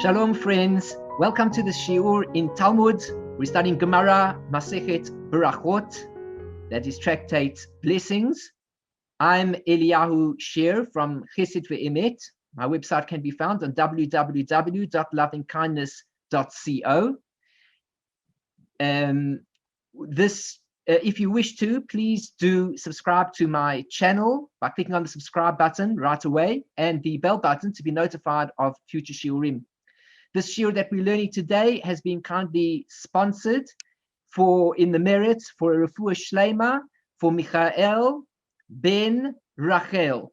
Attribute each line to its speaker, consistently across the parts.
Speaker 1: Shalom, friends. Welcome to the Shiur in Talmud. We're studying Gemara, Masechet Brachot, that is tractate Blessings. I'm Eliyahu Sher from Chesed Ve'emet. My website can be found on www.lovingkindness.co. If you wish to, please do subscribe to my channel by clicking on the subscribe button right away and the bell button to be notified of future shiurim. This shiur that we're learning today has been kindly sponsored in the merit for a refuah shleima for Michael ben Rachel.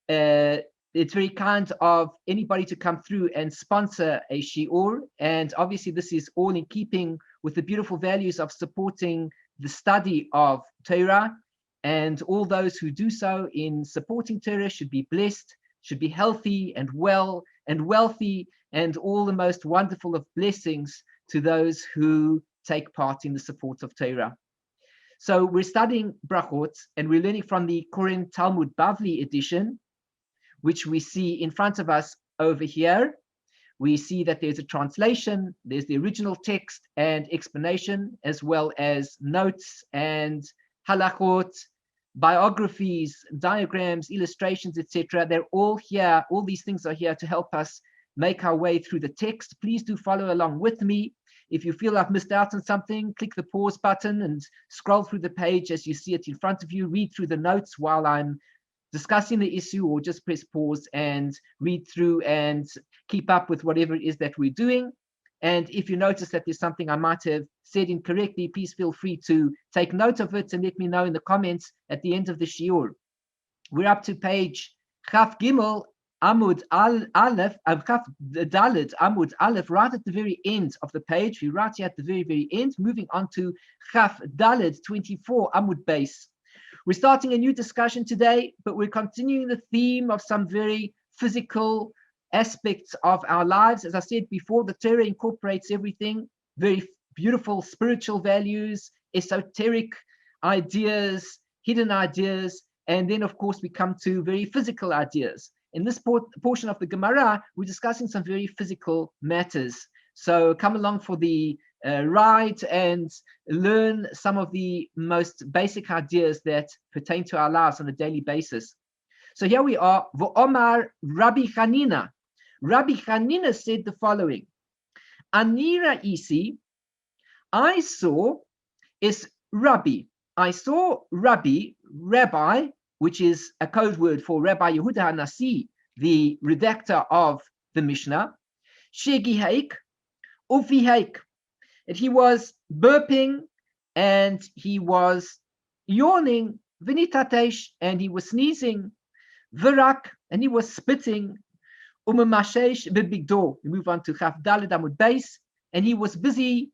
Speaker 1: It's very kind of anybody to come through and sponsor a shiur, and obviously this is all in keeping with the beautiful values of supporting the study of Torah, and all those who do so in supporting Torah should be blessed, should be healthy and well and wealthy, and all the most wonderful of blessings to those who take part in the support of Torah. So we're studying Brachot, and we're learning from the Koren Talmud Bavli edition, which we see in front of us over here. We see that there's a translation, there's the original text and explanation, as well as notes and halachot, biographies, diagrams, illustrations, etc. They're all here. All these things are here to help us make our way through the text. Please do follow along with me. If you feel I've missed out on something, click the pause button and scroll through the page as you see it in front of you. Read through the notes while I'm discussing the issue, or just press pause and read through and keep up with whatever it is that we're doing. And if you notice that there's something I might have said incorrectly, please feel free to take note of it and let me know in the comments at the end of the shiur. We're up to page Chaf Gimel Amud Aleph, Chaf Dalet Amud Aleph, right at the very end of the page. We're right here at the very end, moving on to Chaf Dalet 24 Amud Base. We're starting a new discussion today, but we're continuing the theme of some very physical aspects of our lives. As I said before, the Torah incorporates everything, very beautiful spiritual values, esoteric ideas, hidden ideas, and then, of course, we come to very physical ideas. In this portion of the Gemara, we're discussing some very physical matters. So come along for the ride and learn some of the most basic ideas that pertain to our lives on a daily basis. So here we are. V'omar Rabbi Hanina. Rabbi Hanina said the following: Anira isi, I saw is Rabbi. I saw Rabbi, rabbi, which is a code word for Rabbi Yehuda HaNasi, the redactor of the Mishnah. Shegihaik, ufihaik. And he was burping and he was yawning, vinitatesh, and he was sneezing, virak, and he was spitting, umamashesh bibigdo. We move on to Chaf Daled Amud Base, and he was busy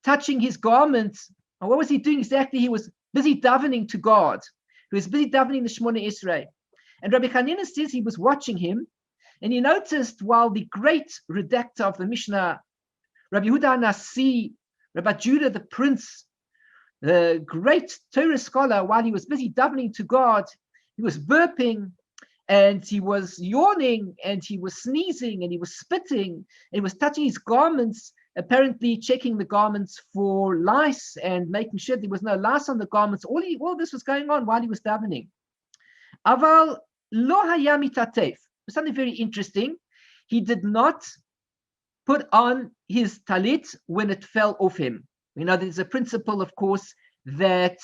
Speaker 1: touching his garments. And what was he doing exactly? He was busy davening to God. He was busy davening the Shemona Esrei. And Rabbi Hanina says he was watching him, and he noticed while the great redactor of the Mishnah, Rabbi Yehuda HaNasi, Rabbi Judah the Prince, the great Torah scholar, while he was busy davening to God, he was burping and he was yawning and he was sneezing and he was spitting and he was touching his garments, apparently checking the garments for lice and making sure there was no lice on the garments. All this was going on while he was davening. Aval lo haya mitatef. Something very interesting. He did not put on his talit when it fell off him. You know, there's a principle, of course, that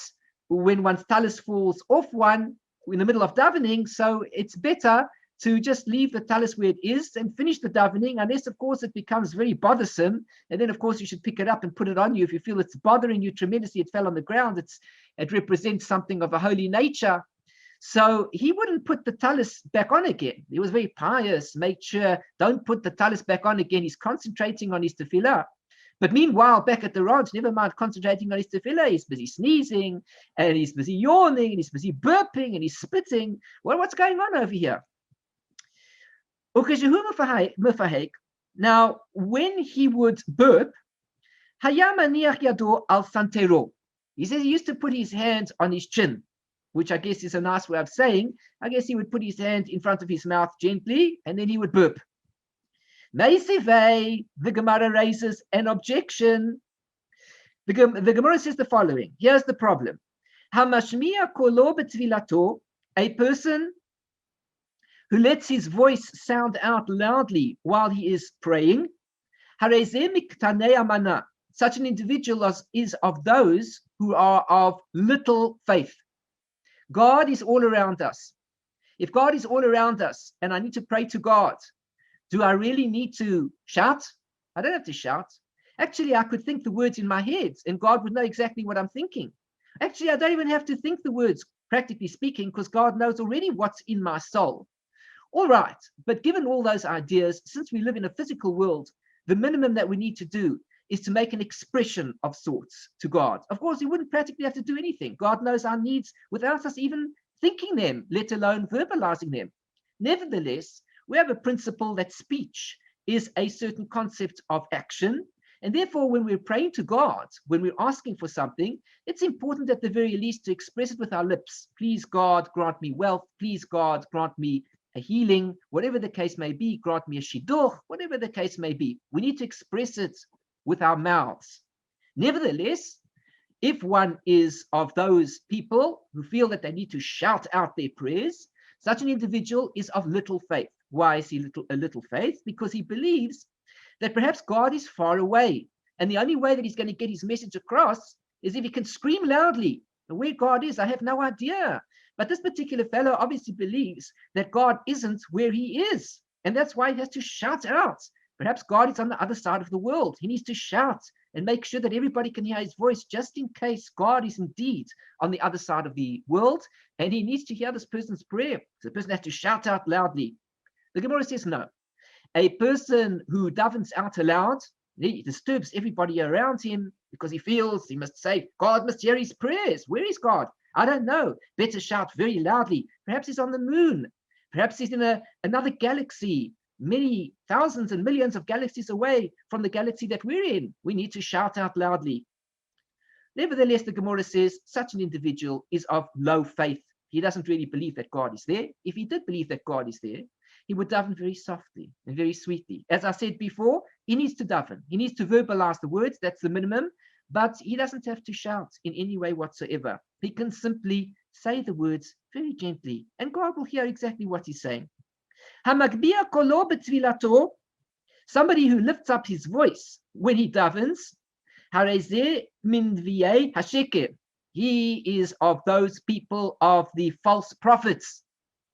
Speaker 1: when one's talis falls off one in the middle of davening, so it's better to just leave the talis where it is and finish the davening, unless, of course, it becomes very bothersome. And then, of course, you should pick it up and put it on you. If you feel it's bothering you tremendously, it fell on the ground, it represents something of a holy nature. So he wouldn't put the talis back on again. He was very pious, made sure, don't put the talis back on again. He's concentrating on his tefillah. But meanwhile, back at the ranch, never mind concentrating on his tefillah, he's busy sneezing, and he's busy yawning, and he's busy burping, and he's spitting. Well, what's going on over here? Now, when he would burp, he says he used to put his hand on his chin. which I guess is a nice way of saying, I guess he would put his hand in front of his mouth gently, and then he would burp. The Gemara raises an objection. The Gemara says the following. Here's the problem. A person who lets his voice sound out loudly while he is praying, such an individual is of those who are of little faith. God is all around us. If God is all around us and I need to pray to God, do I really need to shout? I don't have to shout. Actually, I could think the words in my head and God would know exactly what I'm thinking. Actually, I don't even have to think the words, practically speaking, because God knows already what's in my soul. All right, but given all those ideas, since we live in a physical world, the minimum that we need to do is to make an expression of sorts to God. Of course, we wouldn't practically have to do anything. God knows our needs without us even thinking them, let alone verbalizing them. Nevertheless, we have a principle that speech is a certain concept of action. And therefore, when we're praying to God, when we're asking for something, it's important at the very least to express it with our lips. Please, God, grant me wealth. Please, God, grant me a healing, whatever the case may be, grant me a shidduch, whatever the case may be. We need to express it with our mouths. Nevertheless, if one is of those people who feel that they need to shout out their prayers, such an individual is of little faith. Why is he a little faith? Because he believes that perhaps God is far away. And the only way that he's going to get his message across is if he can scream loudly. And where God is, I have no idea. But this particular fellow obviously believes that God isn't where he is. And that's why he has to shout out. Perhaps God is on the other side of the world. He needs to shout and make sure that everybody can hear his voice, just in case God is indeed on the other side of the world. And he needs to hear this person's prayer. So the person has to shout out loudly. The Gemara says no. A person who davens out aloud, he disturbs everybody around him because he feels he must say, God must hear his prayers. Where is God? I don't know. Better shout very loudly. Perhaps he's on the moon. Perhaps he's in another galaxy, many thousands and millions of galaxies away from the galaxy that we're in. We need to shout out loudly. Nevertheless, the Gemara says such an individual is of low faith. He doesn't really believe that God is there. If he did believe that God is there, he would daven very softly and very sweetly. As I said before, he needs to daven. He needs to verbalize the words. That's the minimum. But he doesn't have to shout in any way whatsoever. He can simply say the words very gently, and God will hear exactly what he's saying. Somebody who lifts up his voice when he davens, he is of those people of the false prophets.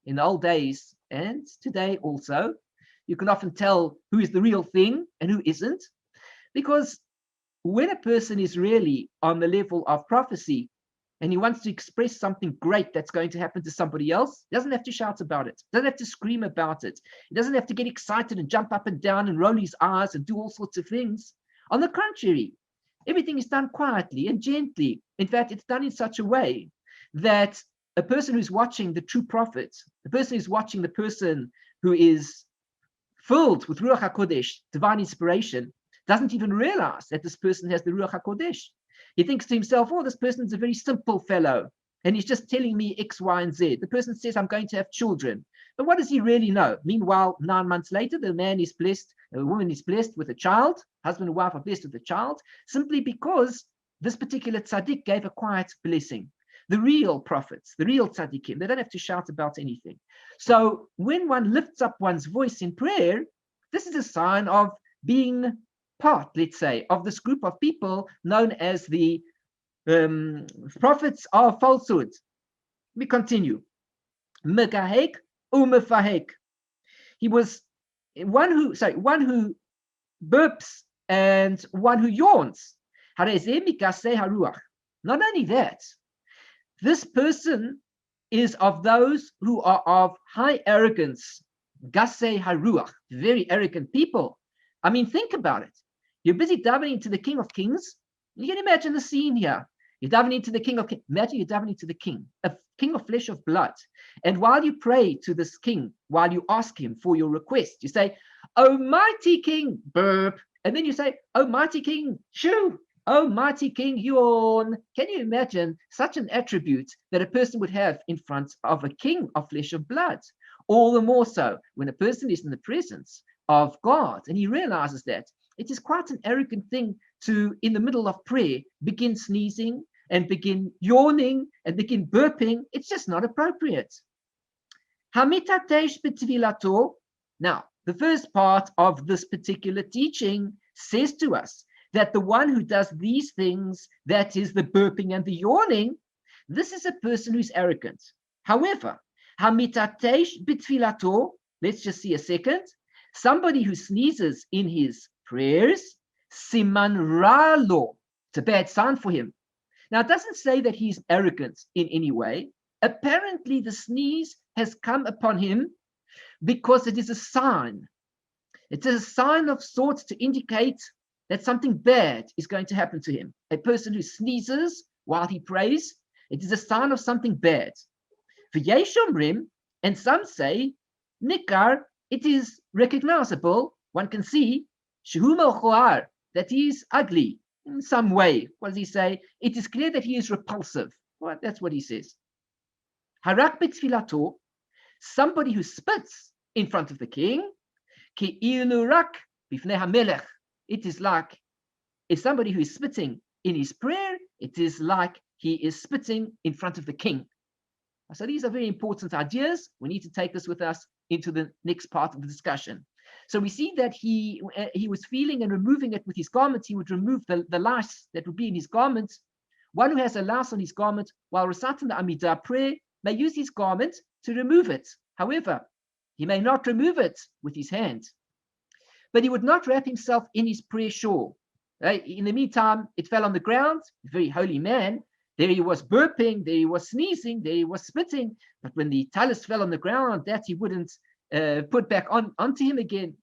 Speaker 1: In the old days, and today also, you can often tell who is the real thing and who isn't, because when a person is really on the level of prophecy and he wants to express something great that's going to happen to somebody else, he doesn't have to shout about it, doesn't have to scream about it, he doesn't have to get excited and jump up and down and roll his eyes and do all sorts of things. On the contrary, everything is done quietly and gently. In fact, it's done in such a way that a person who's watching the true prophet, the person who's watching the person who is filled with Ruach HaKodesh, divine inspiration, doesn't even realize that this person has the Ruach HaKodesh. He thinks to himself, oh, this person's a very simple fellow, and he's just telling me X, Y, and Z. The person says, I'm going to have children. But what does he really know? Meanwhile, 9 months later, the man is blessed, the woman is blessed with a child, husband and wife are blessed with a child, simply because this particular tzaddik gave a quiet blessing. The real prophets, the real tzaddikim, they don't have to shout about anything. So when one lifts up one's voice in prayer, this is a sign of being part, let's say, of this group of people known as the prophets of falsehood. We continue. Megahek umefahek. He was one who burps and one who yawns. Not only that, this person is of those who are of high arrogance, gasei haruach, very arrogant people. I mean, think about it. You're busy davening to the King of Kings. You can imagine the scene here. You're davening to the King of Kings. Imagine you're davening to the King, a King of flesh of blood. And while you pray to this King, while you ask him for your request, you say, Almighty King, burp. And then you say, Almighty King, shoo. Oh, mighty King, yawn. Can you imagine such an attribute that a person would have in front of a king of flesh and blood? All the more so when a person is in the presence of God and he realizes that it is quite an arrogant thing to, in the middle of prayer, begin sneezing and begin yawning and begin burping. It's just not appropriate. Hamitatesh betvilato. Now, the first part of this particular teaching says to us that the one who does these things, that is the burping and the yawning, this is a person who's arrogant. However, hamitatesh bitfilato, let's just see a second, somebody who sneezes in his prayers, siman ralo, it's a bad sign for him. Now, it doesn't say that he's arrogant in any way. Apparently, the sneeze has come upon him because it is a sign. It is a sign of sorts to indicate that something bad is going to happen to him. A person who sneezes while he prays, it is a sign of something bad. V'yeshomrim, and some say, nikar, it is recognizable, one can see, shehu melchoar, that he is ugly in some way. What does he say? It is clear that he is repulsive. Well, that's what he says. Harak betfilato, somebody who spits in front of the king, ki'ilu rak bifnei hamelech. It is like, if somebody who is spitting in his prayer, it is like he is spitting in front of the king. So these are very important ideas. We need to take this with us into the next part of the discussion. So we see that he was feeling and removing it with his garment. He would remove the lice that would be in his garment. One who has a lice on his garment while reciting the Amidah prayer may use his garment to remove it. However, he may not remove it with his hand. But he would not wrap himself in his prayer shawl. In the meantime, it fell on the ground. A very holy man. There he was burping, there he was sneezing, there he was spitting. But when the talus fell on the ground, that he wouldn't put back onto him again.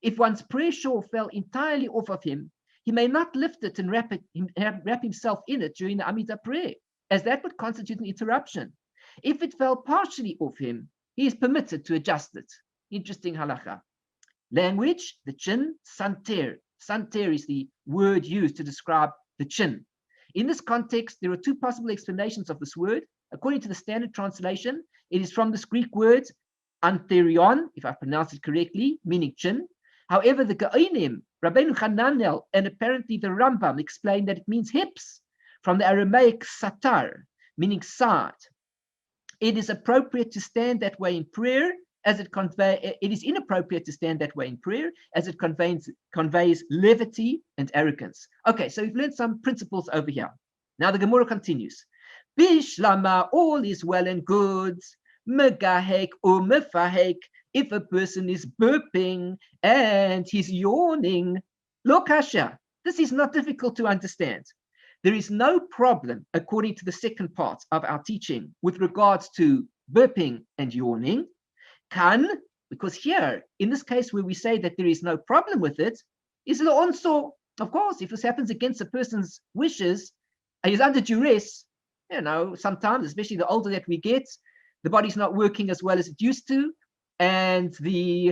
Speaker 1: If one's prayer shawl fell entirely off of him, he may not lift it and wrap himself in it during the Amidah prayer, as that would constitute an interruption. If it fell partially off him, he is permitted to adjust it. Interesting halacha. Language, the chin, santer. Santer is the word used to describe the chin. In this context, there are two possible explanations of this word. According to the standard translation, it is from this Greek word antherion, if I pronounce it correctly, meaning chin. However, the Gaonim, Rabbeinu Hananel, and apparently the Rambam explain that it means hips, from the Aramaic satar, meaning side. It is appropriate to stand that way in prayer, as it is inappropriate to stand that way in prayer, as it conveys levity and arrogance. Okay, so we've learned some principles over here. Now the Gemara continues. Bishlama, all is well and good. Megahek or mefahek, if a person is burping and he's yawning. Lokasha, this is not difficult to understand. There is no problem, according to the second part of our teaching, with regards to burping and yawning. Kan, because here, in this case where we say that there is no problem with it, is le'onso. Of course, if this happens against a person's wishes, he's under duress, sometimes, especially the older that we get, the body's not working as well as it used to, and there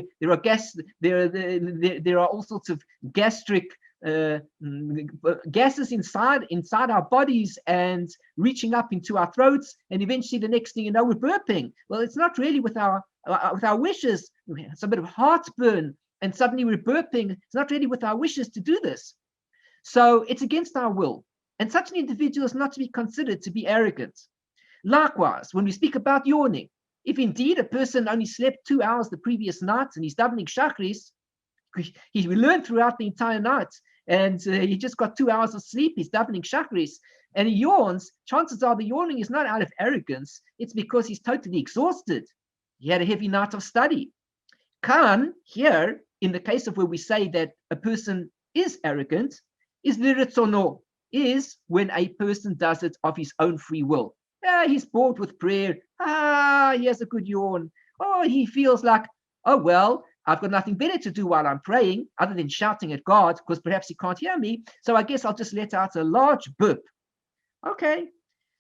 Speaker 1: are all sorts of gastric gases inside our bodies and reaching up into our throats, and eventually the next thing you know, we're burping. Well, it's not really with our wishes. It's a bit of heartburn, and suddenly we're burping. It's not really with our wishes to do this. So it's against our will. And such an individual is not to be considered to be arrogant. Likewise, when we speak about yawning, if indeed a person only slept 2 hours the previous night and he's davening shachris, we learned throughout the entire night, and he just got 2 hours of sleep, he's davening shachris, and he yawns, chances are the yawning is not out of arrogance, it's because he's totally exhausted. He had a heavy night of study. Kan, here, in the case of where we say that a person is arrogant, is liritzono, is when a person does it of his own free will. He's bored with prayer. He has a good yawn. He feels like, oh, well, I've got nothing better to do while I'm praying other than shouting at God, because perhaps he can't hear me. So I guess I'll just let out a large burp. Okay.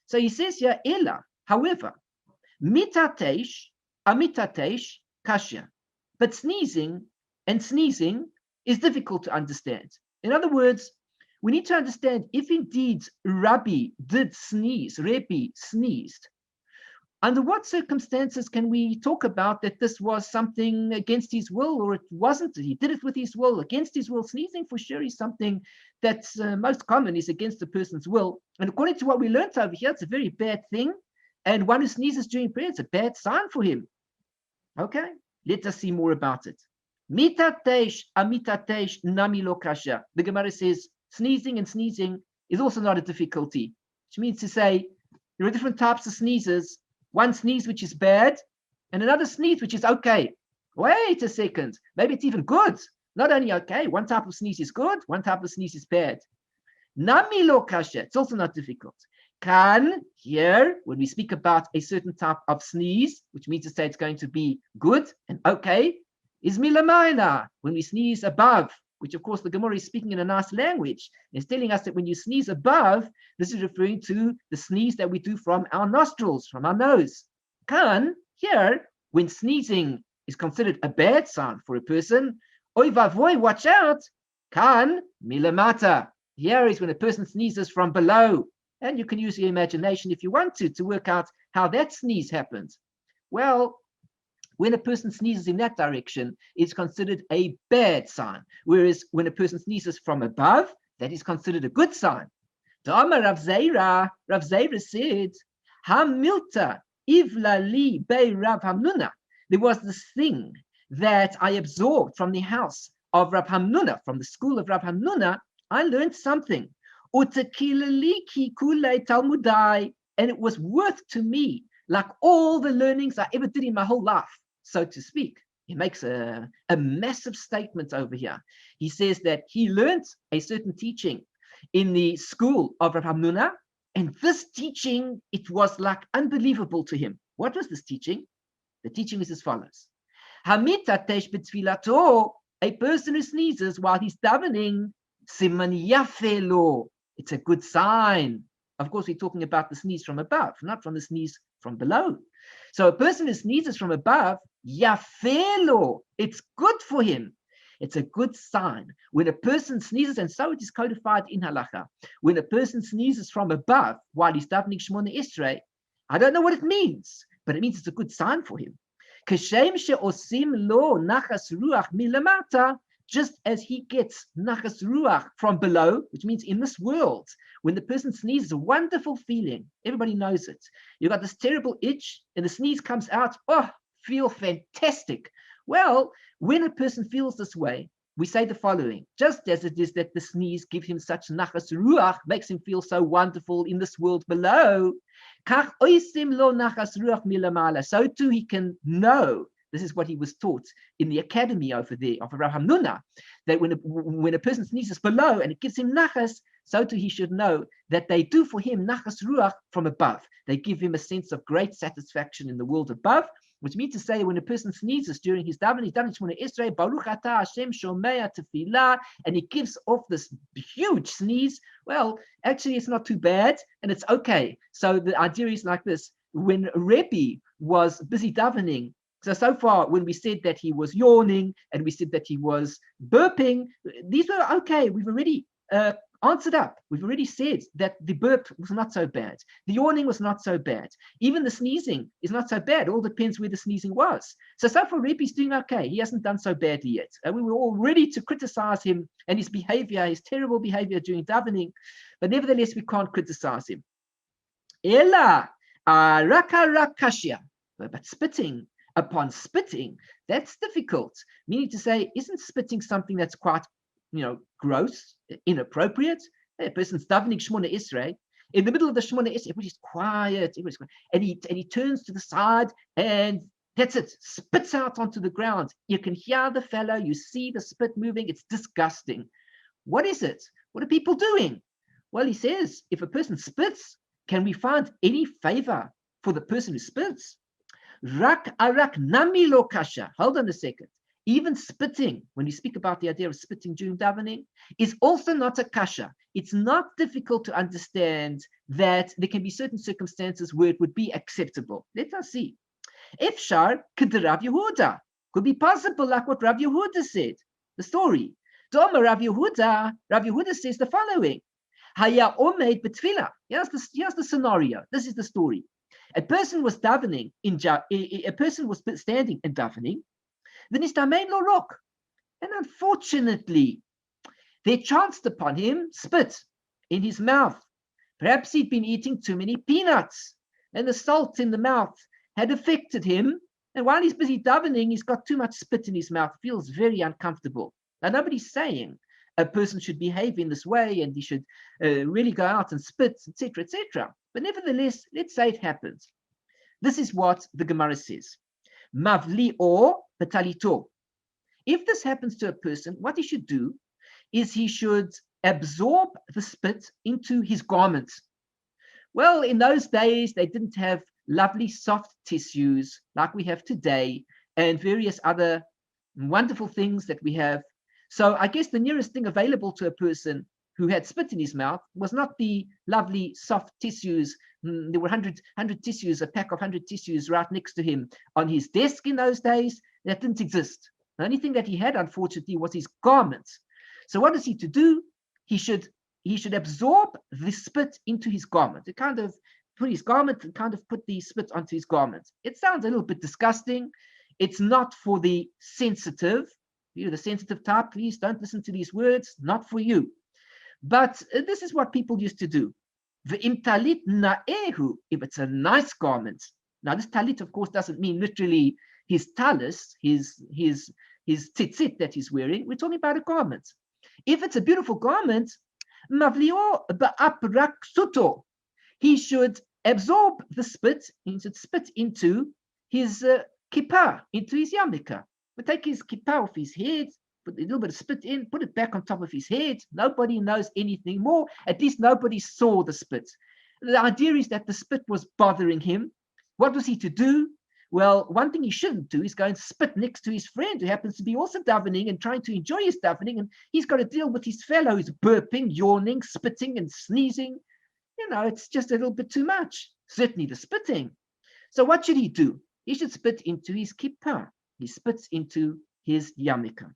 Speaker 1: So he says here, Ela, however, mitatesh, amitatesh, kashya. But sneezing is difficult to understand. In other words, we need to understand if indeed Rebbi did sneeze, Rebbi sneezed, under what circumstances can we talk about that this was something against his will, or it wasn't? He did it with his will, against his will. Sneezing for sure is something that's most common, is against the person's will. And according to what we learned over here, it's a very bad thing. And one who sneezes during prayer, it's a bad sign for him. Okay, let us see more about it. Mitatesh amitatesh nami lo kasha. The Gemara says sneezing and sneezing is also not a difficulty, which means to say there are different types of sneezes. One sneeze which is bad, and another sneeze which is okay. Wait a second, maybe it's even good. Not only okay, one type of sneeze is good, one type of sneeze is bad. Nami lo kasha, it's also not difficult. Kan, here, when we speak about a certain type of sneeze, which means to say it's going to be good and okay, is milamaila, when we sneeze above, which of course the Gemara is speaking in a nice language. It's telling us that when you sneeze above, this is referring to the sneeze that we do from our nostrils, from our nose. Kan, here, when sneezing is considered a bad sign for a person, oy vavoy, watch out. Kan, milamata, here is when a person sneezes from below. And you can use your imagination if you want to work out how that sneeze happens. Well, when a person sneezes in that direction, it's considered a bad sign. Whereas when a person sneezes from above, that is considered a good sign. Rav Zeira said, Hamilta ivla li bei Rav Hamnuna. There was this thing that I absorbed from the house of Rav Hamnuna, from the school of Rav Hamnuna. I learned something. Utakiliki kule Talmudai, and it was worth to me like all the learnings I ever did in my whole life, so to speak. He makes a massive statement over here. He says that he learned a certain teaching in the school of Rav Hamnuna, and this teaching, it was like unbelievable to him. What was this teaching? The teaching is as follows. Hamitatesh betfilato, a person who sneezes while he's davening, siman yafelo, it's a good sign. Of course, we're talking about the sneeze from above, not from the sneeze from below. So a person who sneezes from above, yafelo, it's good for him. It's a good sign. When a person sneezes, and so it is codified in halacha, when a person sneezes from above while he's davening Shemona Esrei, I don't know what it means, but it means it's a good sign for him. Kashem she'osim lo nachas ruach milamata, just as he gets nachas ruach from below, which means in this world, when the person sneezes, a wonderful feeling. Everybody knows it. You've got this terrible itch, and the sneeze comes out. Oh, feel fantastic. Well, when a person feels this way, we say the following: just as it is that the sneeze gives him such nachas ruach, makes him feel so wonderful in this world below, kach oisim lo nachas ruach milamala, so too he can know. This is what he was taught in the academy over there of Rav Hamnuna, that when a person sneezes below and it gives him nachas, so too he should know that they do for him nachas ruach from above. They give him a sense of great satisfaction in the world above, which means to say when a person sneezes during his davening, Shemona Esrei, Baruch atah Hashem shomea tefillah, and he gives off this huge sneeze, well, actually it's not too bad and it's okay. So the idea is like this: when Rebbi was busy davening, so far, when we said that he was yawning and we said that he was burping, these were okay. We've already answered up. We've already said that the burp was not so bad. The yawning was not so bad. Even the sneezing is not so bad. It all depends where the sneezing was. So far, Rebbi's doing okay. He hasn't done so badly yet. We were all ready to criticize him and his behavior, his terrible behavior during davening, but nevertheless, we can't criticize him. Ella, rakashia, but spitting. Upon spitting, that's difficult. Meaning to say, isn't spitting something that's quite, gross, inappropriate? A person's davening Shemona Esrei, in the middle of the Shemona Esrei, everybody's quiet, and he turns to the side, and that's it, spits out onto the ground. You can hear the fellow, you see the spit moving, it's disgusting. What is it? What are people doing? Well, he says, if a person spits, can we find any favor for the person who spits? Rak arak nami lo kasha. Hold on a second. Even spitting, when we speak about the idea of spitting during davening, is also not a kasha. It's not difficult to understand that there can be certain circumstances where it would be acceptable. Let us see. Efshar k'd Rav Yehuda. Could be possible like what Rav Yehuda said. The story. Doma Rabbi Yehuda says the following. Haya omed betfila. Here's the scenario. This is the story. A person was davening a person was standing and davening. Then is damein lo rock. And unfortunately, there chanced upon him spit in his mouth. Perhaps he'd been eating too many peanuts, and the salt in the mouth had affected him. And while he's busy davening, he's got too much spit in his mouth, feels very uncomfortable. Now, nobody's saying a person should behave in this way and he should really go out and spit, etc., etc. But nevertheless, let's say it happens. This is what the Gemara says. Mavli or betalito. If this happens to a person, what he should do is he should absorb the spit into his garment. Well, in those days, they didn't have lovely soft tissues like we have today and various other wonderful things that we have. So I guess the nearest thing available to a person who had spit in his mouth was not the lovely soft tissues. There were 100 tissues, a pack of 100 tissues right next to him on his desk in those days. That didn't exist. The only thing that he had, unfortunately, was his garments. So what is he to do? He should absorb the spit into his garment. To kind of put his garment and kind of put the spit onto his garment. It sounds a little bit disgusting. It's not for the sensitive. You're the sensitive type, please don't listen to these words. Not for you. But this is what people used to do. If it's a nice garment. Now, this talit, of course, doesn't mean literally his talis, his tzitzit that he's wearing. We're talking about a garment. If it's a beautiful garment, he should absorb the spit. He should spit into his kippah, into his yarmulke. But take his kippah off his head, put a little bit of spit in, put it back on top of his head. Nobody knows anything more. At least nobody saw the spit. The idea is that the spit was bothering him. What was he to do? Well, one thing he shouldn't do is go and spit next to his friend who happens to be also davening and trying to enjoy his davening, and he's got to deal with his fellow who's burping, yawning, spitting, and sneezing. It's just a little bit too much. Certainly the spitting. So what should he do? He should spit into his kippah. He spits into his yarmulke.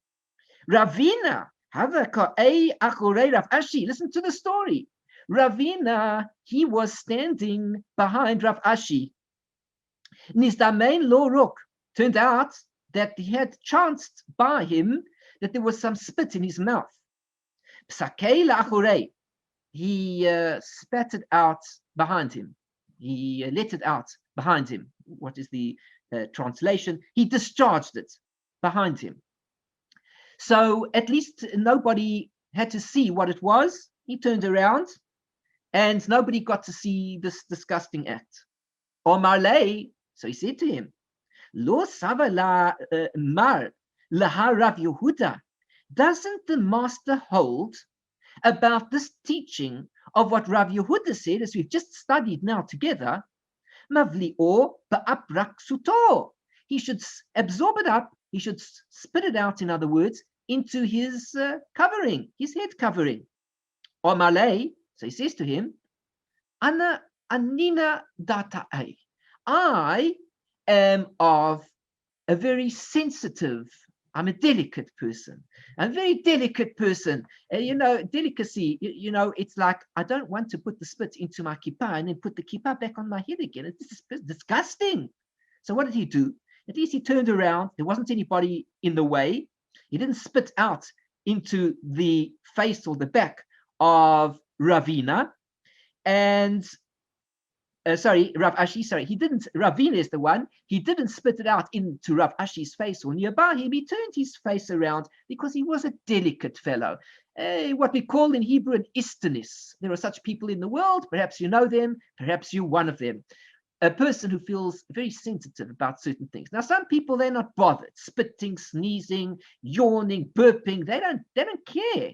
Speaker 1: Ravina, listen to the story. Ravina, he was standing behind Rav Ashi. Nizdamein lo ruk. Turned out that he had chanced by him that there was some spit in his mouth. Psakei la'achorei. He spat it out behind him. He let it out behind him. What is the translation? He discharged it behind him. So at least nobody had to see what it was. He turned around and nobody got to see this disgusting act. Omar lei, so he said to him, Lo sava la mar laha Rav Yehuda. Doesn't the master hold about this teaching of what Rav Yehuda said, as we've just studied now together? Mavli'o ba'aprak suto. He should absorb it up. He should spit it out, in other words, into his covering, his head covering. Omar lei, so he says to him, Ana anina data'ai. I am of a very sensitive, I'm a delicate person. I'm a very delicate person. Delicacy, it's like I don't want to put the spit into my kippah and then put the kippah back on my head again. It's disgusting. So what did he do? At least he turned around. There wasn't anybody in the way. He didn't spit out into the face or the back of Ravina. And Rav Ashi, he didn't, Ravina is the one, he didn't spit it out into Rav Ashi's face or nearby him. He turned his face around because he was a delicate fellow. What we call in Hebrew an istanis. There are such people in the world. Perhaps you know them. Perhaps you're one of them. A person who feels very sensitive about certain things. Now, some people, they're not bothered. Spitting, sneezing, yawning, burping. They don't care.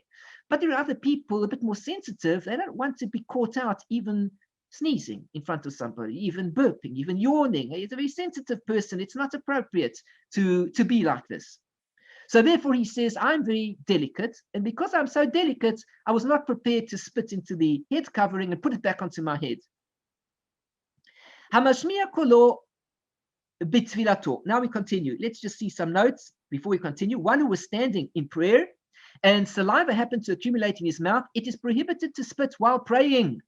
Speaker 1: But there are other people a bit more sensitive. They don't want to be caught out even sneezing in front of somebody, even burping, even yawning. He's a very sensitive person. It's not appropriate to be like this. So therefore he says, I'm very delicate. And because I'm so delicate, I was not prepared to spit into the head covering and put it back onto my head. Hamashmiya kolo bitfilato. Now we continue. Let's just see some notes before we continue. One who was standing in prayer and saliva happened to accumulate in his mouth, it is prohibited to spit while praying.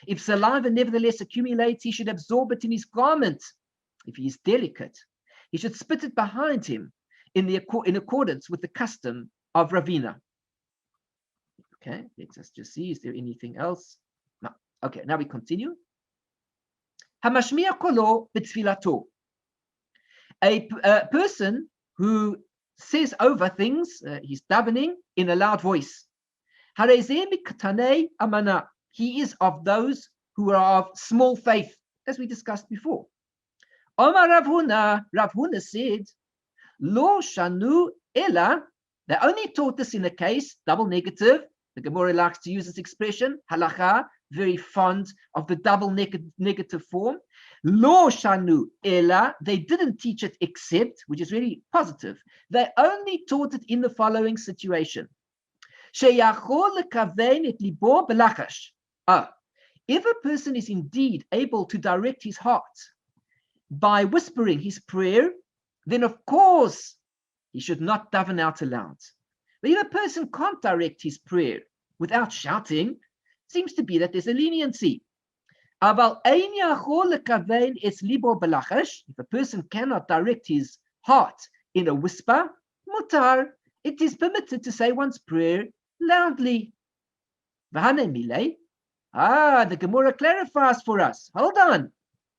Speaker 1: If saliva nevertheless accumulates, he should absorb it in his garment. If he is delicate, he should spit it behind him in accordance with the custom of Ravina. Okay, let's just see, is there anything else? No. Okay, now we continue. Hamashmiya kolo b'tfilato. A person who says over things, he's davening in a loud voice. He is of those who are of small faith, as we discussed before. Omar Rav Huna said, Lo shanu ela. They only taught this in a case, double negative. The Gemara likes to use this expression, halacha, very fond of the double negative form. Lo shanu ela. They didn't teach it except, which is really positive. They only taught it in the following situation. Sheyachol lekavein et libo belachash. If a person is indeed able to direct his heart by whispering his prayer, then of course he should not daven out aloud. But if a person can't direct his prayer without shouting, seems to be that there's a leniency. If a person cannot direct his heart in a whisper, mutar, it is permitted to say one's prayer loudly. The Gemara clarifies for us. Hold on.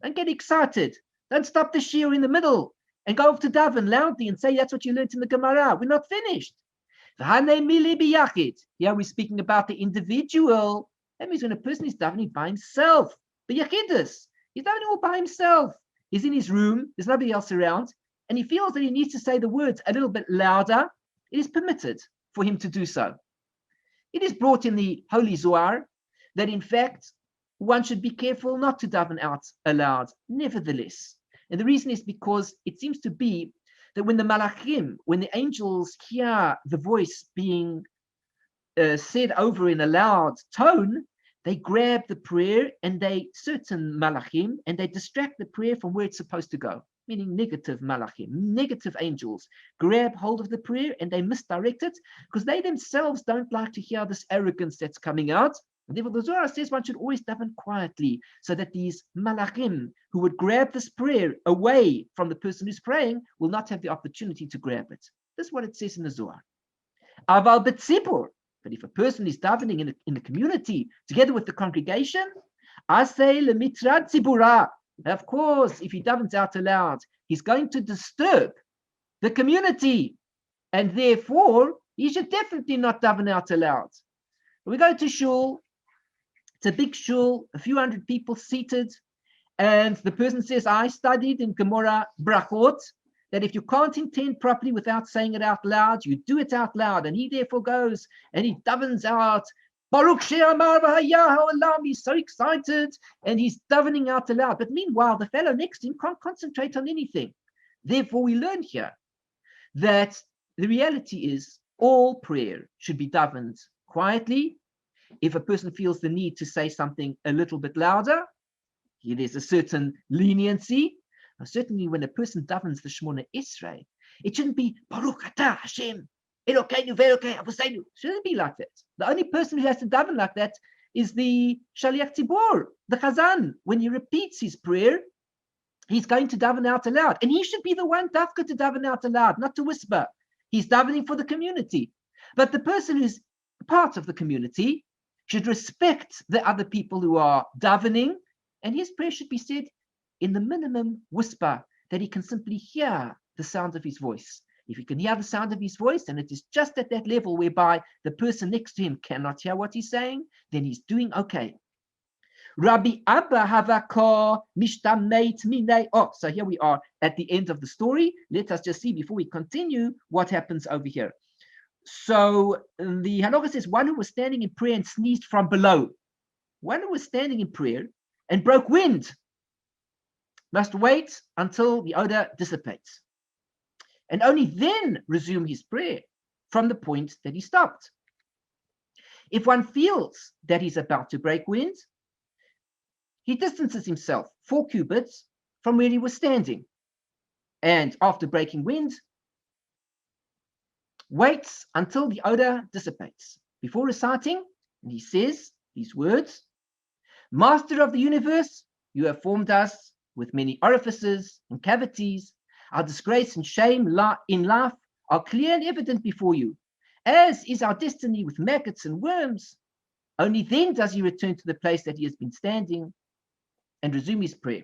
Speaker 1: Don't get excited. Don't stop the shiur in the middle and go off to daven loudly and say that's what you learned in the Gemara. We're not finished. Here we're speaking about the individual. That means when a person is davening by himself. He's davening all by himself. He's in his room. There's nobody else around. And he feels that he needs to say the words a little bit louder. It is permitted for him to do so. It is brought in the Holy Zohar that in fact one should be careful not to daven out aloud nevertheless. And the reason is because it seems to be that when the malachim, when the angels hear the voice being said over in a loud tone, they grab the prayer and certain malachim, and they distract the prayer from where it's supposed to go, meaning negative malachim, negative angels, grab hold of the prayer and they misdirect it because they themselves don't like to hear this arrogance that's coming out. And therefore, the Zohar says one should always daven quietly so that these malachim who would grab this prayer away from the person who's praying will not have the opportunity to grab it. This is what it says in the Zohar. Aval betzibur. But if a person is davening in the community together with the congregation, asay lemitrad tzibura. Of course, if he davens out aloud, he's going to disturb the community, and therefore he should definitely not daven out aloud. We go to shul. It's a big shul, a few hundred people seated, and the person says, I studied in Gemara Berachot that if you can't intend properly without saying it out loud, you do it out loud. And he therefore goes and he davens out, Baruch She'amar v'hayahu olam. He's so excited and he's davening out aloud. But meanwhile, the fellow next to him can't concentrate on anything. Therefore, we learn here that the reality is all prayer should be davened quietly. If a person feels the need to say something a little bit louder, there's a certain leniency. Certainly, when a person davens the Shemona Esrei, it shouldn't be Baruch Atah Hashem Elokeinu ve'Elokei Avoseinu. Shouldn't be like that. The only person who has to daven like that is the Shaliach Tzibor, the Chazan. When he repeats his prayer, he's going to daven out aloud, and he should be the one dafka to daven out aloud, not to whisper. He's davening for the community, but the person who's part of the community should respect the other people who are davening, and his prayer should be said in the minimum whisper that he can simply hear the sound of his voice. If he can hear the sound of his voice, and it is just at that level whereby the person next to him cannot hear what he's saying, then he's doing okay. Rabbi Abba Havakar Mishtameit Minei. Oh, so here we are at the end of the story. Let us just see before we continue what happens over here. So the Halacha says one who was standing in prayer and sneezed from below. One who was standing in prayer and broke wind must wait until the odor dissipates, and only then resume his prayer from the point that he stopped. If one feels that he's about to break wind, he distances himself 4 cubits from where he was standing, and after breaking wind, waits until the odor dissipates. Before reciting, and he says these words, Master of the universe, you have formed us with many orifices and cavities. Our disgrace and shame in life are clear and evident before you, as is our destiny with maggots and worms. Only then does he return to the place that he has been standing and resume his prayer.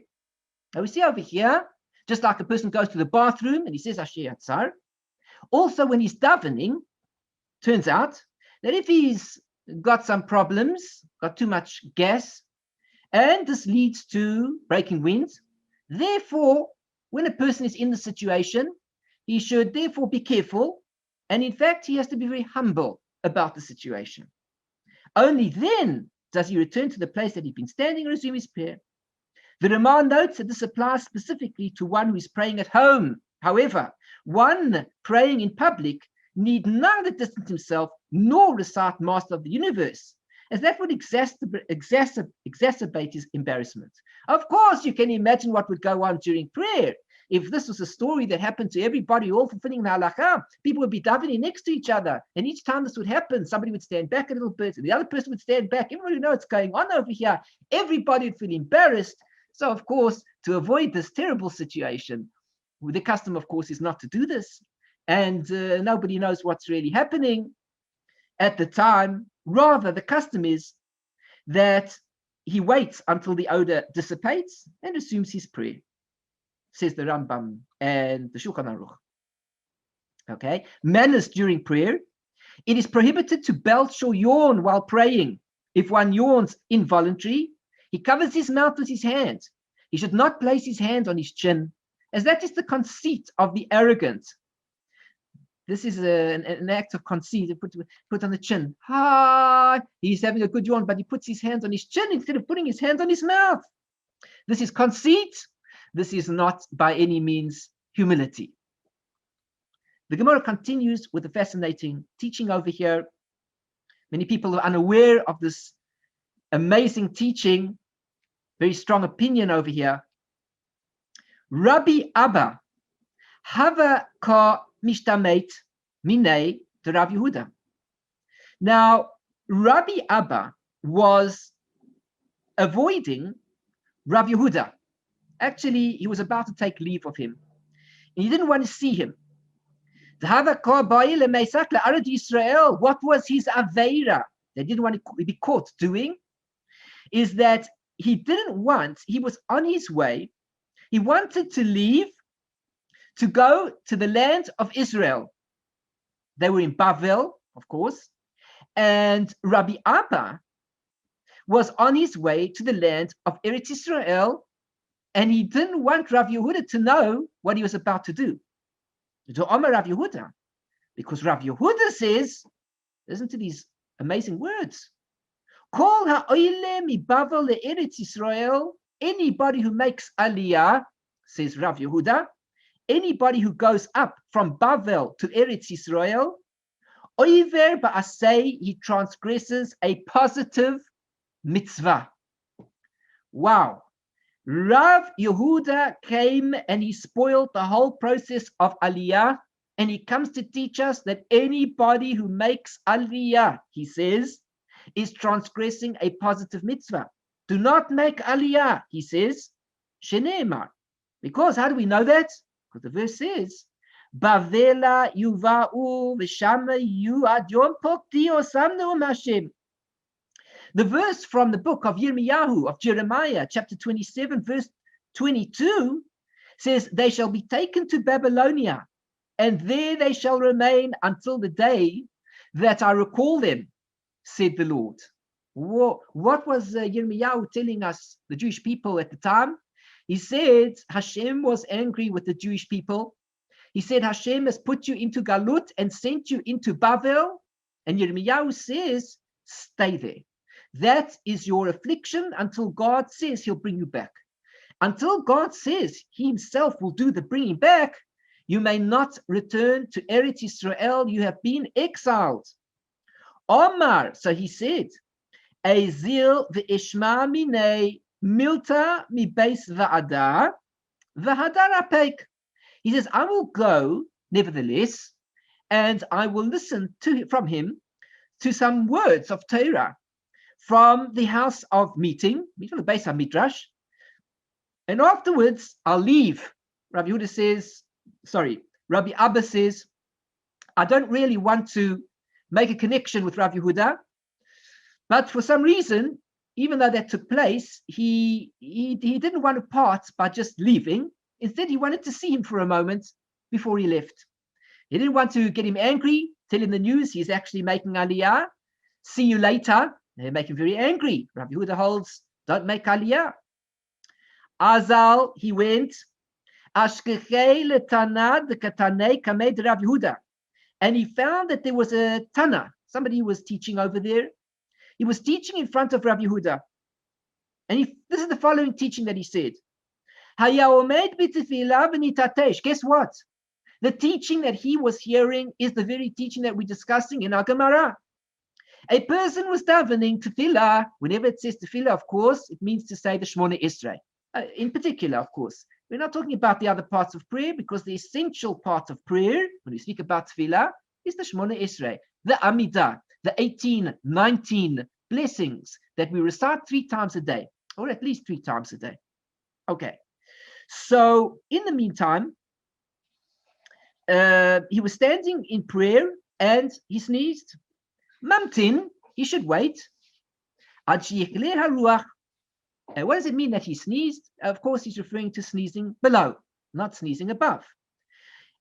Speaker 1: Now we see over here, just like a person goes to the bathroom and he says, Asher Yatzar, also when he's davening, turns out that if he's got some problems, got too much gas, and this leads to breaking wind, therefore, when a person is in the situation, he should therefore be careful, and in fact, he has to be very humble about the situation. Only then does he return to the place that he'd been standing and resume his prayer. The Ramah notes that this applies specifically to one who is praying at home. However, one praying in public need neither distance himself nor recite Master of the Universe, as that would exacerbate his embarrassment. Of course, you can imagine what would go on during prayer. If this was a story that happened to everybody, all fulfilling the halakha, people would be davening next to each other. And each time this would happen, somebody would stand back a little bit, and the other person would stand back. Everybody would know what's going on over here. Everybody would feel embarrassed. So, of course, to avoid this terrible situation, the custom, of course, is not to do this. And nobody knows what's really happening at the time. Rather, the custom is that he waits until the odor dissipates and resumes his prayer, says the Rambam and the Shulchan Aruch. Okay, manners during prayer. It is prohibited to belch or yawn while praying. If one yawns involuntarily, he covers his mouth with his hand. He should not place his hand on his chin, as that is the conceit of the arrogant. This is an act of conceit. Put on the chin. Hi, he's having a good yawn, but he puts his hands on his chin instead of putting his hands on his mouth. This is conceit. This is not by any means humility. The Gemara continues with a fascinating teaching over here. Many people are unaware of this amazing teaching, very strong opinion over here. Rabbi Abba, Hava ka mishtamet minei to Rabbi Yehuda. Now, Rabbi Abba was avoiding Rabbi Yehuda. Actually, he was about to take leave of him. And he didn't want to see him. What was his aveira? They didn't want to be caught doing. Is that he was on his way. He wanted to leave to go to the land of Israel. They were in Bavel, of course. And Rabbi Abba was on his way to the land of Eretz Israel. And he didn't want Rav Yehuda to know what he was about to do. To honor Rav Yehuda. Because Rav Yehuda says, listen to these amazing words. Kol ha'oile mi Bavel le'eretz Israel. Anybody who makes aliyah, says Rav Yehuda, anybody who goes up from Bavel to Eretz Israel, oiver ba'asei, he transgresses a positive mitzvah. Wow. Rav Yehuda came and he spoiled the whole process of aliyah, and he comes to teach us that anybody who makes aliyah, he says, is transgressing a positive mitzvah. Do not make aliyah, he says, sheneemar. Because how do we know that? Because the verse says, Bavela yuva'u v'shama yu ad yom pokti osamnu Hashem. The verse from the book of Yirmiyahu, of Jeremiah, chapter 27, verse 22, says, they shall be taken to Babylonia, and there they shall remain until the day that I recall them, said the Lord. What was Yirmiyahu telling us, the Jewish people at the time? He said Hashem was angry with the Jewish people. He said Hashem has put you into Galut and sent you into Bavel. And Yirmiyahu says, stay there. That is your affliction until God says he'll bring you back. Until God says he himself will do the bringing back, you may not return to Eretz Israel. You have been exiled. Omar, so he said, Ezil v'ishma minei milta mi beis va'ada v'hadar apek. He says, I will go, nevertheless, and I will listen from him to some words of Torah from the house of meeting, the Beis HaMidrash, and afterwards I'll leave. Rabbi Abba says, I don't really want to make a connection with Rabbi Yehuda, but for some reason, even though that took place, he didn't want to part by just leaving. Instead, he wanted to see him for a moment before he left. He didn't want to get him angry, tell him the news he's actually making aliyah. See you later. They make him very angry. Rabbi Yehuda holds, don't make aliyah. Azal, he went. Ashkechei letanad katanei kamed Rabbi Yehuda. And he found that there was a Tana, somebody who was teaching over there. He was teaching in front of Rabbi Yehuda. And this is the following teaching that he said. Guess what? The teaching that he was hearing is the very teaching that we're discussing in our Gemara. A person was davening tefillah. Whenever it says tefillah, of course, it means to say the Shemona Esrei. In particular, of course. We're not talking about the other parts of prayer, because the essential part of prayer, when we speak about tefillah, is the Shemona Esrei, the Amidah, the 18, 19 blessings that we recite 3 times a day, or at least 3 times a day. Okay. So in the meantime, he was standing in prayer and he sneezed. Mamtin, he should wait. And what does it mean that he sneezed? Of course, he's referring to sneezing below, not sneezing above.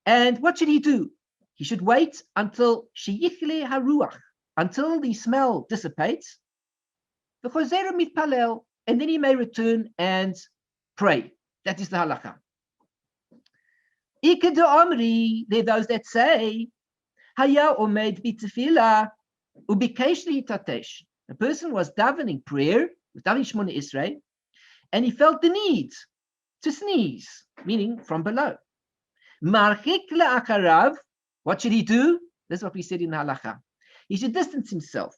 Speaker 1: And what should he do? He should wait until until the smell dissipates, and then he may return and pray. That is the halakha. There are those that say, a person was davening prayer, was davening Shemona Esrei, and he felt the need to sneeze, meaning from below. What should he do? This is what we said in the halakha. He should distance himself,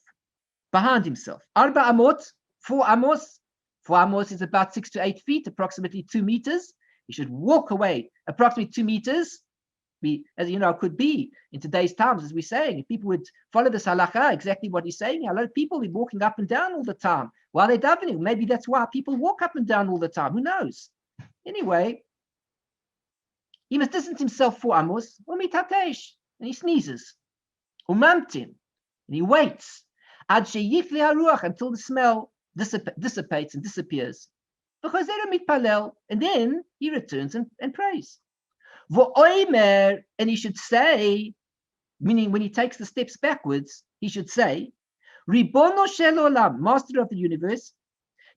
Speaker 1: behind himself. 4 amos. 4 amos is about 6 to 8 feet, approximately 2 meters. He should walk away approximately 2 meters. As you know, could be in today's times, as we're saying, if people would follow this halakha, exactly what he's saying, a lot of people be walking up and down all the time while they're davening. Maybe that's why people walk up and down all the time. Who knows? Anyway, he must distance himself 4 amos, and he sneezes. Umamtin, and he waits until the smell dissipates and disappears. And then he returns and prays. And he should say, meaning when he takes the steps backwards, he should say, Ribono shel olam, Master of the universe,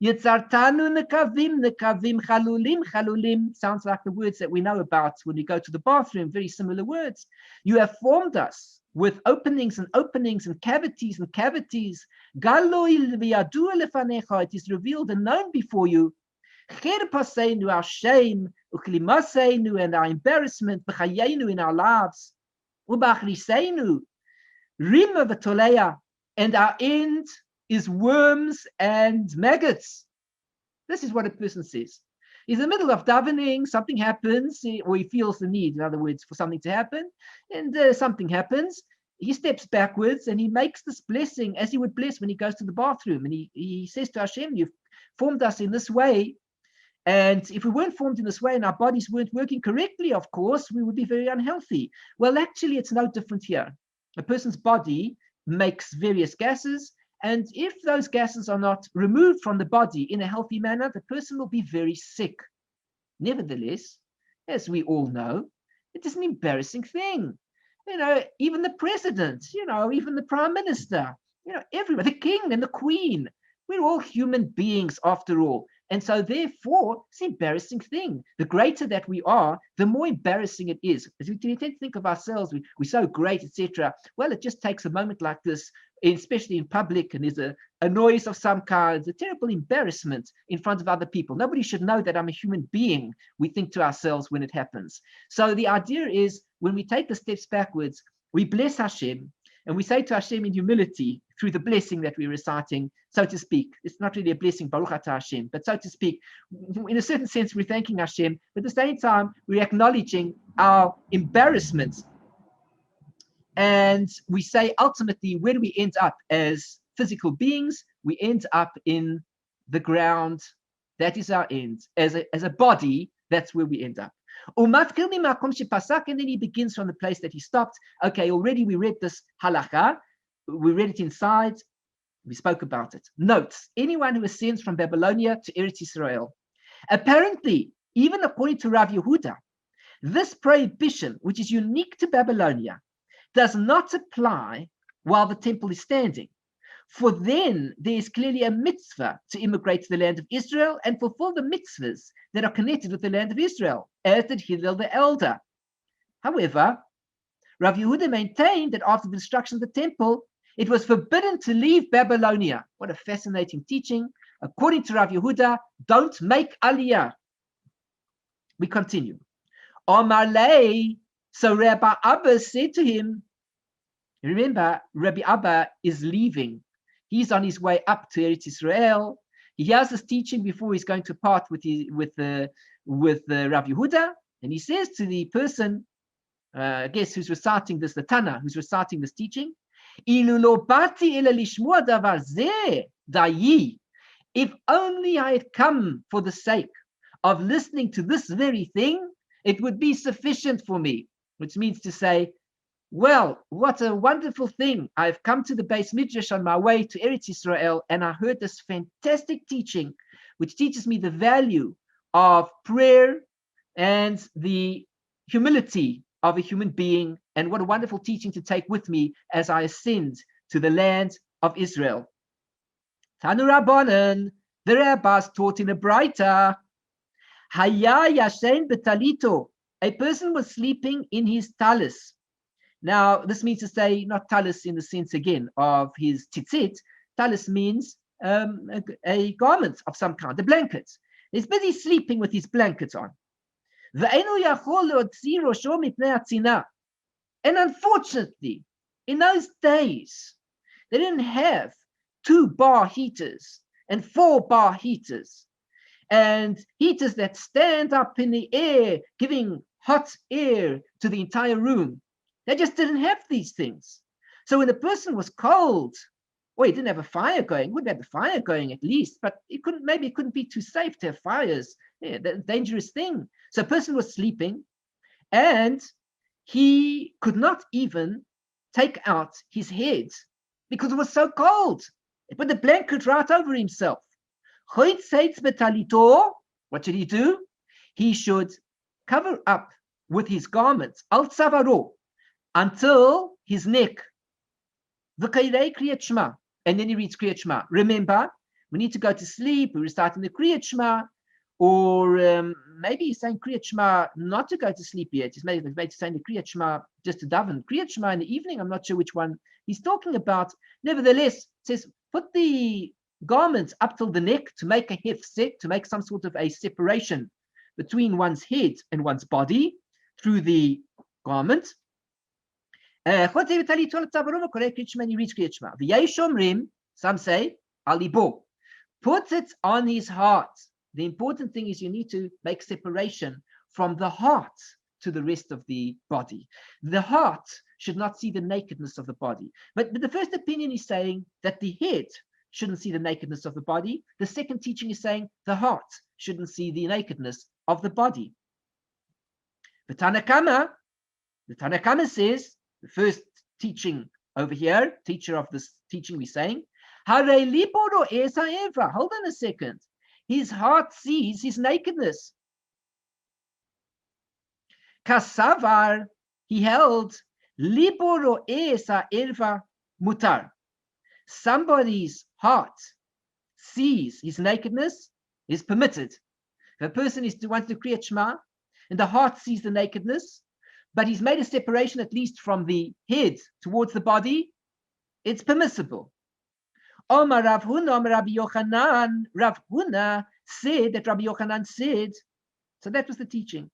Speaker 1: Yitzartanu nekavim, nekavim chalulim, chalulim, sounds like the words that we know about when we go to the bathroom, very similar words. You have formed us with openings and openings and cavities and cavities. Galoi v'yadu lefanecha, it is revealed and known before you. Chirpaseinu, our shame, uklimaseinu, and our embarrassment, b'chayenu, in our lives, ubachriseinu, rima v'toleya, and our end is worms and maggots. This is what a person says. He's in the middle of davening, something happens, or he feels the need, in other words, for something to happen, and something happens. He steps backwards and he makes this blessing as he would bless when he goes to the bathroom. And he says to Hashem, you've formed us in this way. And if we weren't formed in this way and our bodies weren't working correctly, of course, we would be very unhealthy. Well, actually, it's no different here. A person's body makes various gases. And if those gases are not removed from the body in a healthy manner, the person will be very sick. Nevertheless, as we all know, it is an embarrassing thing. You know, even the president, you know, even the prime minister, you know, everyone, the king and the queen, we're all human beings after all. And so therefore, it's an embarrassing thing. The greater that we are, the more embarrassing it is. As we tend to think of ourselves, we're so great, etc. Well, it just takes a moment like this, especially in public, and there's a noise of some kind, a terrible embarrassment in front of other people. Nobody should know that I'm a human being, we think to ourselves when it happens. So the idea is, when we take the steps backwards, we bless Hashem, and we say to Hashem in humility, through the blessing that we're reciting, so to speak. It's not really a blessing, Baruch Atah Hashem, but so to speak, in a certain sense, we're thanking Hashem, but at the same time, we're acknowledging our embarrassment And we say, ultimately, where do we end up as physical beings? We end up in the ground. That is our end. As a body, that's where we end up. And then he begins from the place that he stopped. Okay, already we read this halakha. We read it inside. We spoke about it. Notes: anyone who ascends from Babylonia to Eretz Israel. Apparently, even according to Rabbi Yehuda, this prohibition, which is unique to Babylonia, does not apply while the temple is standing. For then there is clearly a mitzvah to immigrate to the land of Israel and fulfill the mitzvahs that are connected with the land of Israel, as did Hillel the elder. However, Rav Yehuda maintained that after the destruction of the temple, it was forbidden to leave Babylonia. What a fascinating teaching. According to Rav Yehuda, don't make aliyah. We continue. Omar lei, so Rabbi Abba said to him, remember, Rabbi Abba is leaving. He's on his way up to Eretz Israel. He hears this teaching before he's going to part with Rabbi Yehuda, and he says to the person, I guess, who's reciting this, the Tana, who's reciting this teaching, if only I had come for the sake of listening to this very thing, it would be sufficient for me. Which means to say, well, what a wonderful thing. I've come to the Beis Midrash on my way to Eretz Israel, and I heard this fantastic teaching, which teaches me the value of prayer and the humility of a human being, and what a wonderful teaching to take with me as I ascend to the land of Israel. Tanu Rabbanan, the rabbis taught in a Braita, Haya Yashen betalito, a person was sleeping in his talis. Now, this means to say, not talis in the sense again of his tzitzit. Talis means a garment of some kind, a blanket. He's busy sleeping with his blanket on. And unfortunately, in those days, they didn't have 2 bar heaters and 4 bar heaters and heaters that stand up in the air, giving hot air to the entire room. They just didn't have these things. So when a person was cold, or he didn't have a fire going, he wouldn't have the fire going at least, but it couldn't be too safe to have fires. Yeah, that's a dangerous thing. So a person was sleeping, and he could not even take out his head because it was so cold. He put the blanket right over himself. What should he do? He should cover up with his garments, al tzavaro, until his neck. And then he reads Kriyat Shema. Remember, we need to go to sleep. We're reciting the Kriyat Shema, or maybe he's saying Kriyat Shema not to go to sleep yet. He's maybe saying the Kriyat Shema just to daven. Kriyat Shema in the evening, I'm not sure which one he's talking about. Nevertheless, it says, put the garments up till the neck to make a hefset, to make some sort of a separation between one's head and one's body through the garment. Some say, alibo, put it on his heart. The important thing is you need to make separation from the heart to the rest of the body. The heart should not see the nakedness of the body. But the first opinion is saying that the head shouldn't see the nakedness of the body. The second teaching is saying the heart shouldn't see the nakedness of the body. The Tanna Kama says, the first teaching over here, teacher of this teaching we're saying, hold on a second. His heart sees his nakedness. Kasavar, he held, liboro esa erva mutar. Somebody's heart sees his nakedness is permitted. If a person wants to create Shema, and the heart sees the nakedness, but he's made a separation at least from the head towards the body, it's permissible. Omar Rav Huna, Omar Rabbi Yochanan, Rav Huna said that Rabbi Yochanan said, so that was the teaching.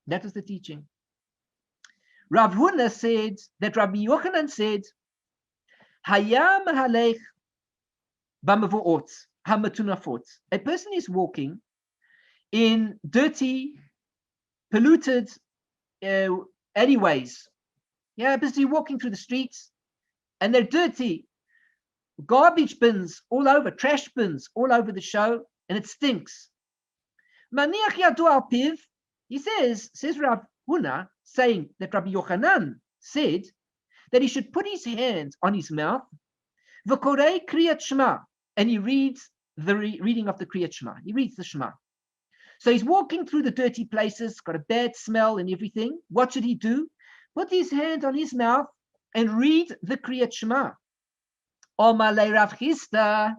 Speaker 1: That was the teaching. Rav Huna said that Rabbi Yochanan said, Hayam halech b'mavuot hamatunafot. A person is walking in dirty, polluted alleyways Yeah, busy walking through the streets, and they're dirty. Garbage bins all over, trash bins all over the show, and it stinks. Maniach yadu al piv, he says Rav Huna, saying that Rabbi Yochanan said that he should put his hand on his mouth, v'korei kriyat shema, and he reads the reading of the kriyat shema. He reads the shema. So he's walking through the dirty places, got a bad smell and everything. What should he do? Put his hand on his mouth and read the kriyat shema. Omalei Rav Chisda.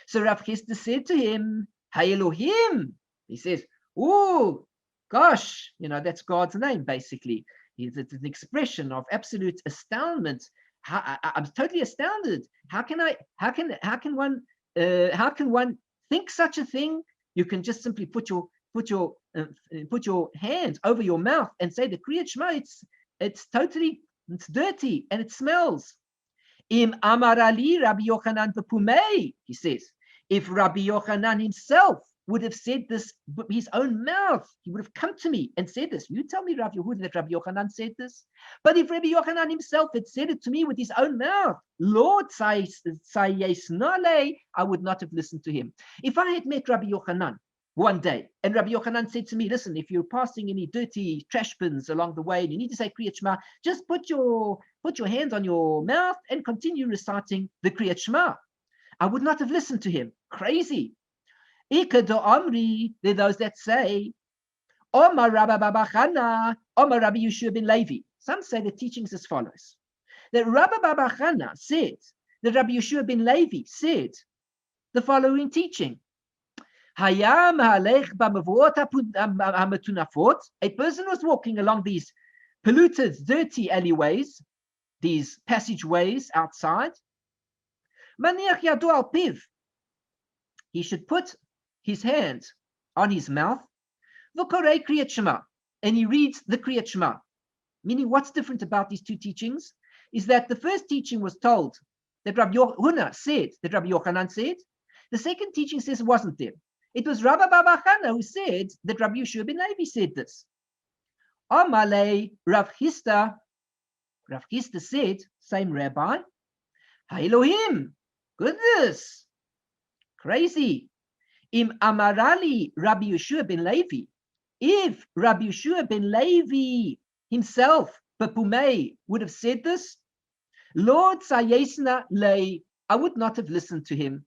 Speaker 1: So Rav Chisda said to him, Hay Elohim. He says, oh, gosh, that's God's name, basically. It's an expression of absolute astoundment. I'm totally astounded. How can one think such a thing? You can just simply put your hand over your mouth and say the Kriyat Shema. It's dirty and it smells. Im Amar Ali Rabbi Yochanan b'pumei, he says, if Rabbi Yochanan himself would have said this with his own mouth, he would have come to me and said this. You tell me, Rabbi Yehuda, that Rabbi Yochanan said this. But if Rabbi Yochanan himself had said it to me with his own mouth, Lord, I would not have listened to him. If I had met Rabbi Yochanan one day, and Rabbi Yochanan said to me, listen, if you're passing any dirty trash bins along the way and you need to say Kriyat Shema, just put your hands on your mouth and continue reciting the Kriyat Shema. I would not have listened to him. Crazy. Ikado Amri, there are those that say, Omar Rabba Baba Chana, Omar Rabbi Yeshua ben Levi. Some say the teachings as follows. That Rabba Baba Chana said, that Rabbi Yeshua ben Levi said the following teaching. A person was walking along these polluted, dirty alleyways, these passageways outside. He should put his hand on his mouth, and he reads the Kriyat Shema. Meaning, what's different about these two teachings is that the first teaching was told that Rabbi Huna said, that Rabbi Yochanan said. The second teaching says it wasn't there. It was Rabbi Baba Chana who said that Rabbi Yeshua ben Levi said this. Amalei Rav Chisda. Rav Chisda said, same rabbi, Elohim, goodness, crazy. Im Amarali Rabbi Yeshua ben Levi. If Rabbi Yeshua ben Levi himself, Bapumei, would have said this, Lord Sayesna Lei, I would not have listened to him.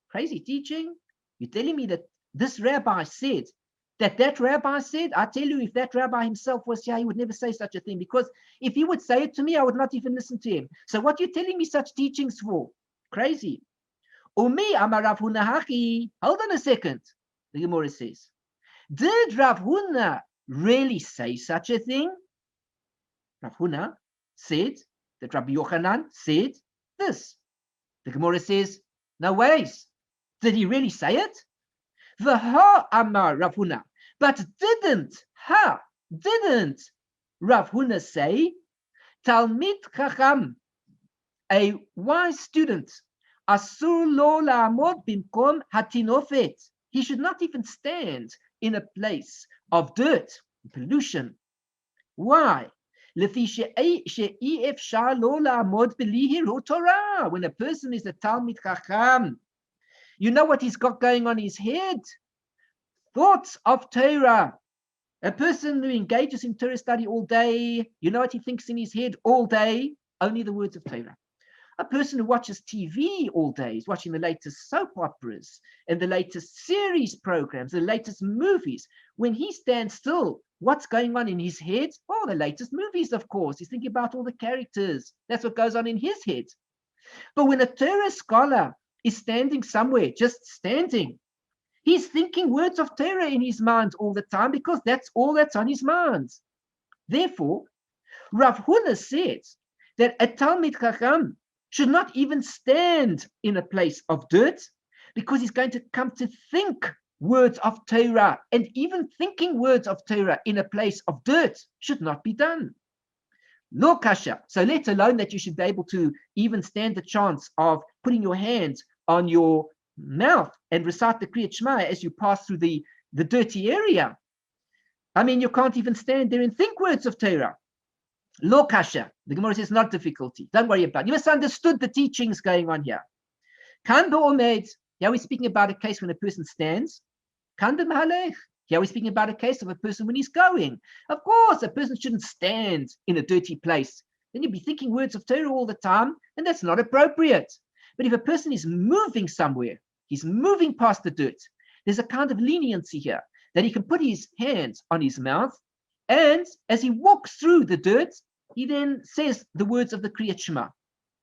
Speaker 1: Crazy teaching. You're telling me that this rabbi said, that rabbi said, I tell you, if that rabbi himself was here, he would never say such a thing, because if he would say it to me, I would not even listen to him. So what are you telling me such teachings for? Crazy. Umi amar Rav Huna hachi. Hold on a second. The Gemara says, did Rav Huna really say such a thing? Rav Huna said that Rabbi Yochanan said this. The Gemara says, no ways. Did he really say it? V'ha amar Rav Huna. But didn't Rav Huna say, Talmid Chacham, a wise student, Asur lo la'amod bimkom hatinofet. He should not even stand in a place of dirt, pollution. Why? When a person is a Talmid Chacham, you know what he's got going on in his head? Thoughts of Torah. A person who engages in Torah study all day, you know what he thinks in his head all day? Only the words of Torah. A person who watches TV all day is watching the latest soap operas and the latest series programs, the latest movies. When he stands still, what's going on in his head? Oh, the latest movies, of course. He's thinking about all the characters. That's what goes on in his head. But when a Torah scholar is standing somewhere, just standing, he's thinking words of Torah in his mind all the time, because that's all that's on his mind. Therefore, Rav Huna says that a Talmid Chacham should not even stand in a place of dirt, because he's going to come to think words of Torah, and even thinking words of Torah in a place of dirt should not be done. No kasha. So let alone that you should be able to even stand the chance of putting your hands on your mouth and recite the Kriyat Shema as you pass through the dirty area. I mean, you can't even stand there and think words of Torah. Lo kasha. The Gemara says not difficulty. Don't worry about it. You misunderstood the teachings going on here. Kan be'omed. Here we're speaking about a case when a person stands. Kan be'mahalech. Here we're speaking about a case of a person when he's going. Of course, a person shouldn't stand in a dirty place. Then you'd be thinking words of Torah all the time, and that's not appropriate. But if a person is moving somewhere, he's moving past the dirt, there's a kind of leniency here that he can put his hands on his mouth, and as he walks through the dirt, he then says the words of the Kriyat Shema.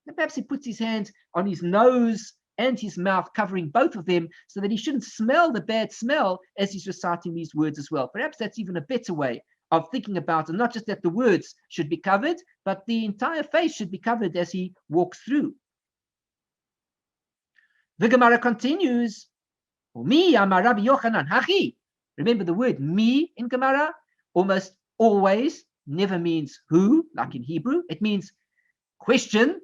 Speaker 1: And perhaps he puts his hand on his nose and his mouth, covering both of them, so that he shouldn't smell the bad smell as he's reciting these words as well. Perhaps that's even a better way of thinking about it, not just that the words should be covered, but the entire face should be covered as he walks through. The Gemara continues, Mi amar Rabbi Yochanan hachi. Remember the word me in Gemara almost always never means who, like in Hebrew. It means question.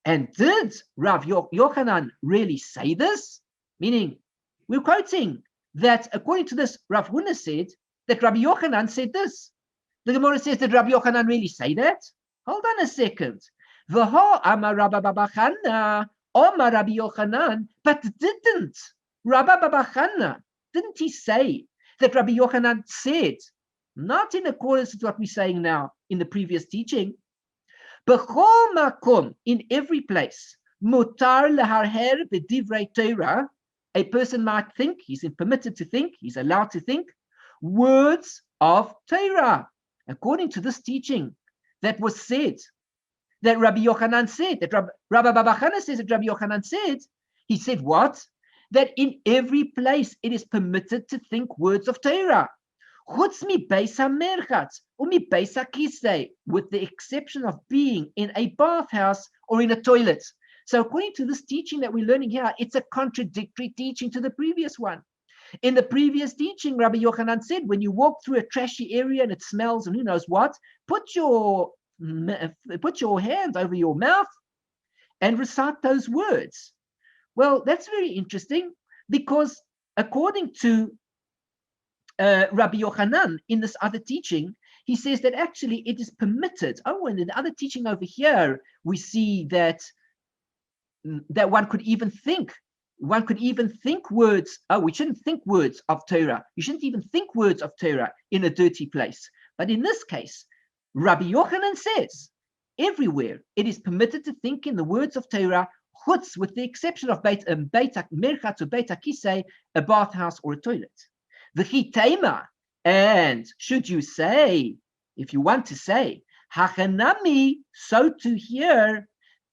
Speaker 1: And did Rav Yochanan really say this? Meaning, we're quoting that according to this, Rav Huna said that Rabbi Yochanan said this. The Gemara says, did Rabbi Yochanan really say that? Hold on a second. V'ho amar Rabba Baba Chana, Omar Rabbi Yochanan, but didn't Rabba Baba Chana, didn't he say that Rabbi Yochanan said, not in accordance with what we're saying now in the previous teaching, B'chol makom, in every place, mutar leharher b'divrei Torah, a person might think, he's permitted to think, he's allowed to think, words of Torah, according to this teaching that was said, that Rabbi Yochanan said, that Rabbi Baba Chana says that Rabbi Yochanan said, he said what? That in every place it is permitted to think words of Torah. Chutz mi beis hamerchatz umi beis hakisei, with the exception of being in a bathhouse or in a toilet. So according to this teaching that we're learning here, it's a contradictory teaching to the previous one. In the previous teaching, Rabbi Yochanan said, when you walk through a trashy area and it smells and who knows what, put your hand over your mouth and recite those words. Well, that's very interesting because according to Rabbi Yochanan in this other teaching, he says that actually it is permitted. Oh, and in the other teaching over here, we see that one could even think words. Oh, we shouldn't think words of Torah. You shouldn't even think words of Torah in a dirty place. But in this case, Rabbi Yochanan says everywhere it is permitted to think in the words of Torah, chutz, with the exception of Beit Merchat or Beit Hakisei, a bathhouse or a toilet. V'chi tema, and should you say, if you want to say, hachanami, so to hear,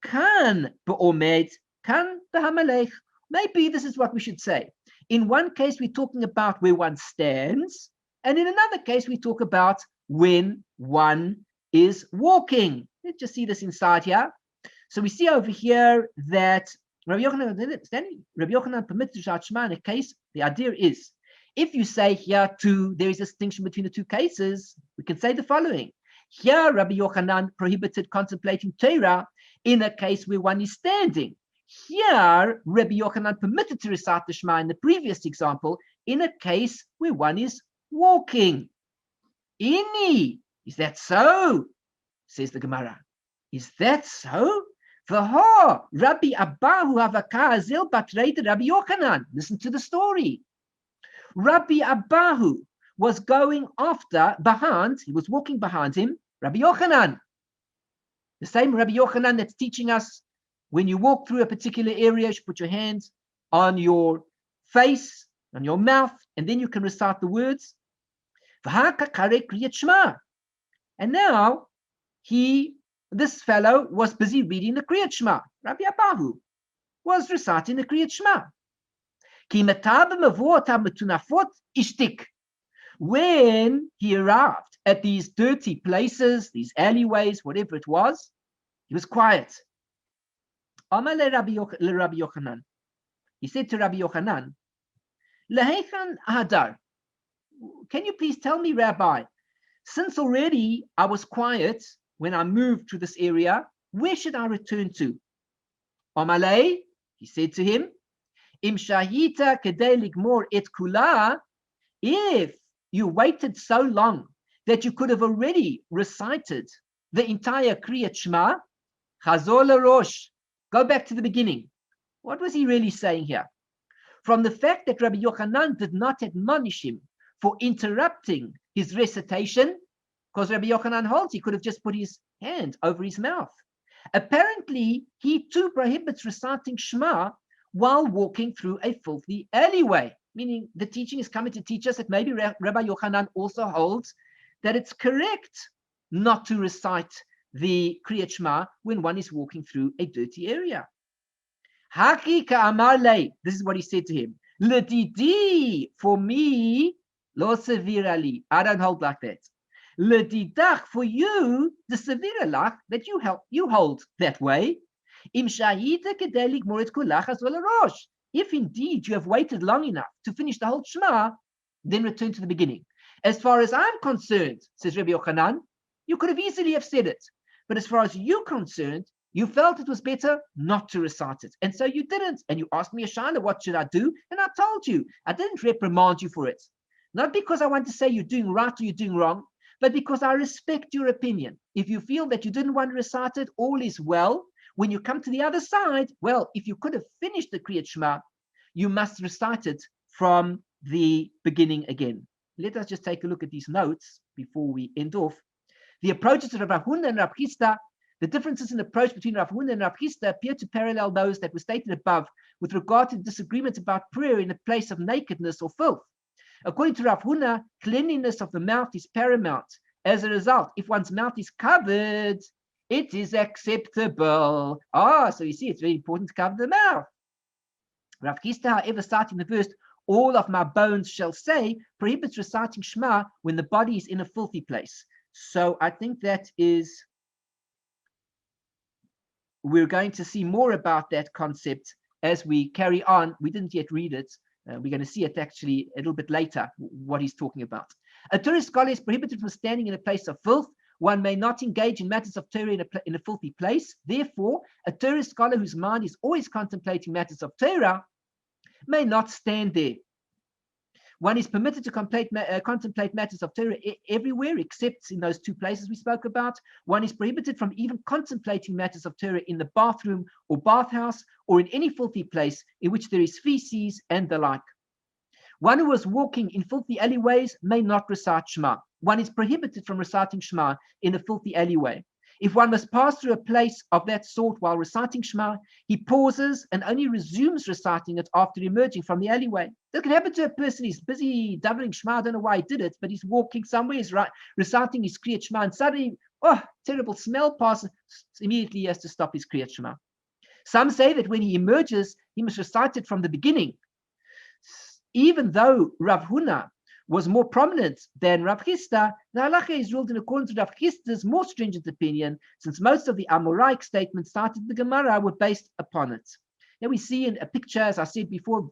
Speaker 1: kan be'omed, kan behamalech. Maybe this is what we should say. In one case, we're talking about where one stands, and in another case, we talk about when one is walking. Let's just see this inside here. So we see over here that Rabbi Yochanan permits to recite Shema in a case. The idea is, if you say here too, there is a distinction between the two cases, we can say the following. Here, Rabbi Yochanan prohibited contemplating Torah in a case where one is standing. Here, Rabbi Yochanan permitted to recite the Shema in the previous example in a case where one is walking. Inni, is that so? Says the Gemara. Is that so? V'ho, Rabbi Abahu havaka zil batrei Rabbi Yochanan. Listen to the story. Rabbi Abahu was going he was walking behind him, Rabbi Yochanan. The same Rabbi Yochanan that's teaching us when you walk through a particular area, you should put your hands on your face, on your mouth, and then you can recite the words. And now this fellow was busy reading the Kriyat Shema. Rabbi Abahu was reciting the Kriyat Shema. When he arrived at these dirty places, these alleyways, whatever it was, he was quiet. Amar le Rabbi Yochanan. He said to Rabbi Yochanan, Lahechan Hadar, can you please tell me, Rabbi, since already I was quiet when I moved to this area, where should I return to? Amalei, he said to him, Im shahita kedei ligmor et kula, if you waited so long that you could have already recited the entire Kriyat Shema, Chazor LaRosh, go back to the beginning. What was he really saying here? From the fact that Rabbi Yochanan did not admonish him for interrupting his recitation, because Rabbi Yochanan holds he could have just put his hand over his mouth. Apparently, he too prohibits reciting Shema while walking through a filthy alleyway, meaning the teaching is coming to teach us that maybe Rabbi Yochanan also holds that it's correct not to recite the Kriyat Shema when one is walking through a dirty area. Haki ka'amar lei, this is what he said to him. Ledidi, for me, lo sevirali, I don't hold like that. Ledidach, for you, the seviralach, that you hold that way. Im shahita kedelig moret kulachas v'larosh. If indeed you have waited long enough to finish the whole Shema, then return to the beginning. As far as I'm concerned, says Rabbi Yochanan, you could have easily have said it. But as far as you're concerned, you felt it was better not to recite it. And so you didn't. And you asked me, Ashana, what should I do? And I told you. I didn't reprimand you for it. Not because I want to say you're doing right or you're doing wrong, but because I respect your opinion. If you feel that you didn't want to recite it, all is well. When you come to the other side, well, if you could have finished the Kriyat Shema, you must recite it from the beginning again. Let us just take a look at these notes before we end off. The approaches of Rav Huna and Rav Chisda, the differences in approach between Rav Huna and Rav Chisda appear to parallel those that were stated above with regard to disagreements about prayer in a place of nakedness or filth. According to Rav Huna, cleanliness of the mouth is paramount. As a result, if one's mouth is covered, it is acceptable. So you see, it's very important to cover the mouth. Rav Chisda, however, citing the verse, all of my bones shall say, prohibits reciting Shema when the body is in a filthy place. So I think that is, we're going to see more about that concept as we carry on. We didn't yet read it. We're going to see it actually a little bit later, what he's talking about. A Torah scholar is prohibited from standing in a place of filth. One may not engage in matters of Torah in a filthy place. Therefore, a Torah scholar whose mind is always contemplating matters of Torah may not stand there. One is permitted to contemplate matters of Torah everywhere, except in those two places we spoke about. One is prohibited from even contemplating matters of Torah in the bathroom or bathhouse, or in any filthy place in which there is feces and the like. One who is walking in filthy alleyways may not recite Shema. One is prohibited from reciting Shema in a filthy alleyway. If one must pass through a place of that sort while reciting Shema, he pauses and only resumes reciting it after emerging from the alleyway. That can happen to a person. He's busy davening Shema. I don't know why he did it, but he's walking somewhere, he's reciting his Kriyat Shema, and suddenly, terrible smell passes. Immediately he has to stop his Kriyat Shema. Some say that when he emerges, he must recite it from the beginning. Even though Rav Huna was more prominent than Rav Chisda, the halacha is ruled in accordance with Rav Chisda's more stringent opinion, since most of the Amoraic statements cited in the Gemara were based upon it. Now we see in a picture, as I said before,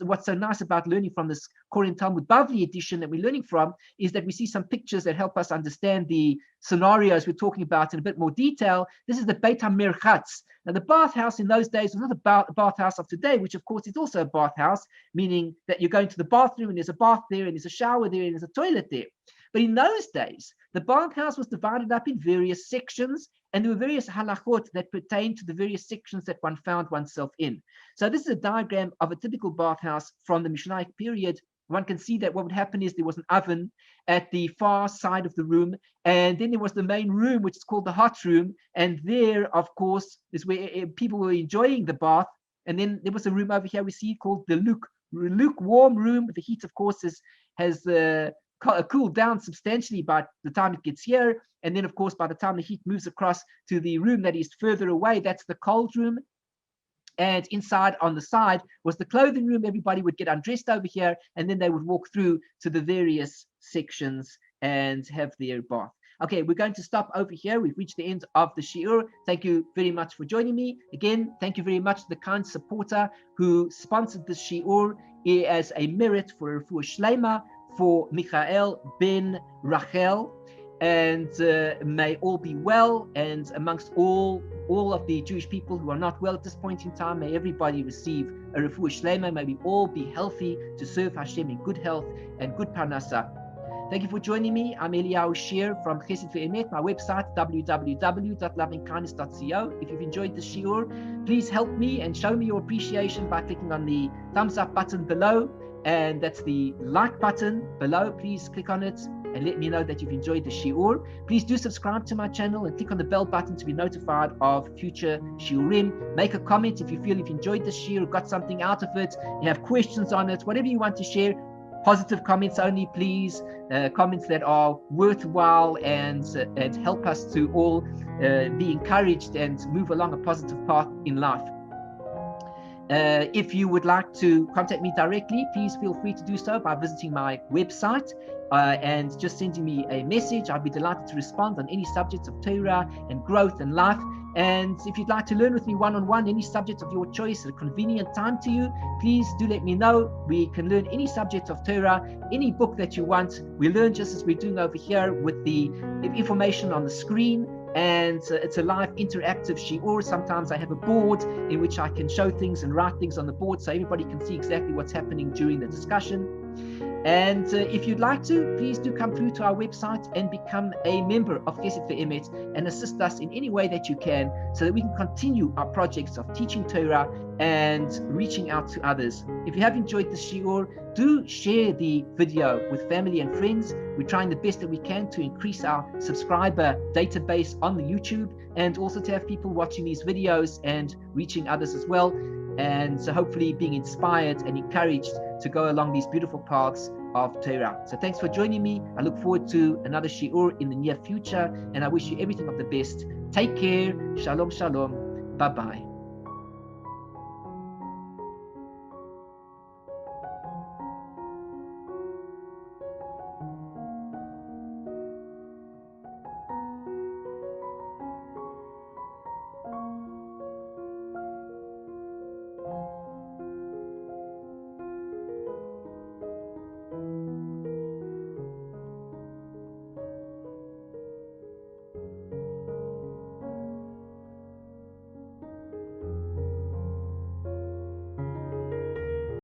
Speaker 1: what's so nice about learning from this Koren Talmud Bavli edition that we're learning from is that we see some pictures that help us understand the scenarios we're talking about in a bit more detail. This is the Beit HaMerchatz. Now the bathhouse in those days was not a bathhouse of today, which of course is also a bathhouse, meaning that you're going to the bathroom and there's a bath there and there's a shower there and there's a toilet there. But in those days, the bathhouse was divided up in various sections, and there were various halachot that pertained to the various sections that one found oneself in. So this is a diagram of a typical bathhouse from the Mishnaic period. One can see that what would happen is there was an oven at the far side of the room, and then there was the main room, which is called the hot room, and there, of course, is where people were enjoying the bath. And then there was a room over here we see called the lukewarm room. The heat, of course, has cooled down substantially by the time it gets here. And then, of course, by the time the heat moves across to the room that is further away, that's the cold room. And inside on the side was the clothing room. Everybody would get undressed over here, and then they would walk through to the various sections and have their bath. Okay, we're going to stop over here. We've reached the end of the shiur. Thank you very much for joining me. Again, thank you very much to the kind supporter who sponsored this shiur as a merit for Refuah Shlema for Michael ben Rachel. And may all be well, and amongst all of the Jewish people who are not well at this point in time, may everybody receive a refuah shlema. May we all be healthy to serve Hashem in good health and good parnasa. Thank you for joining me. I'm Eliyahu Shir from Chesed Ve'emet, my website, www.lovingkindness.co. If you've enjoyed this shiur, please help me and show me your appreciation by clicking on the thumbs up button below, and that's the like button below. Please click on it and let me know that you've enjoyed the shiur. Please do subscribe to my channel and click on the bell button to be notified of future shiurim. Make a comment if you feel you've enjoyed the shiur, got something out of it, you have questions on it, whatever you want to share. Positive comments only, please. Comments that are worthwhile and help us to all be encouraged and move along a positive path in life. If you would like to contact me directly, please feel free to do so by visiting my website and just sending me a message. I'll be delighted to respond on any subjects of Torah and growth and life. And if you'd like to learn with me one-on-one, any subject of your choice at a convenient time to you, please do let me know. We can learn any subject of Torah, any book that you want. We learn just as we're doing over here with the information on the screen. And it's a live interactive shiur. Sometimes I have a board in which I can show things and write things on the board so everybody can see exactly what's happening during the discussion. And if you'd like to, please do come through to our website and become a member of Chesed Ve'emet and assist us in any way that you can so that we can continue our projects of teaching Torah and reaching out to others. If you have enjoyed this shiur, do share the video with family and friends. We're trying the best that we can to increase our subscriber database on the YouTube, and also to have people watching these videos and reaching others as well. And so hopefully being inspired and encouraged to go along these beautiful paths of Torah. So thanks for joining me. I look forward to another shiur in the near future, and I wish you everything of the best. Take care. Shalom, shalom. Bye-bye.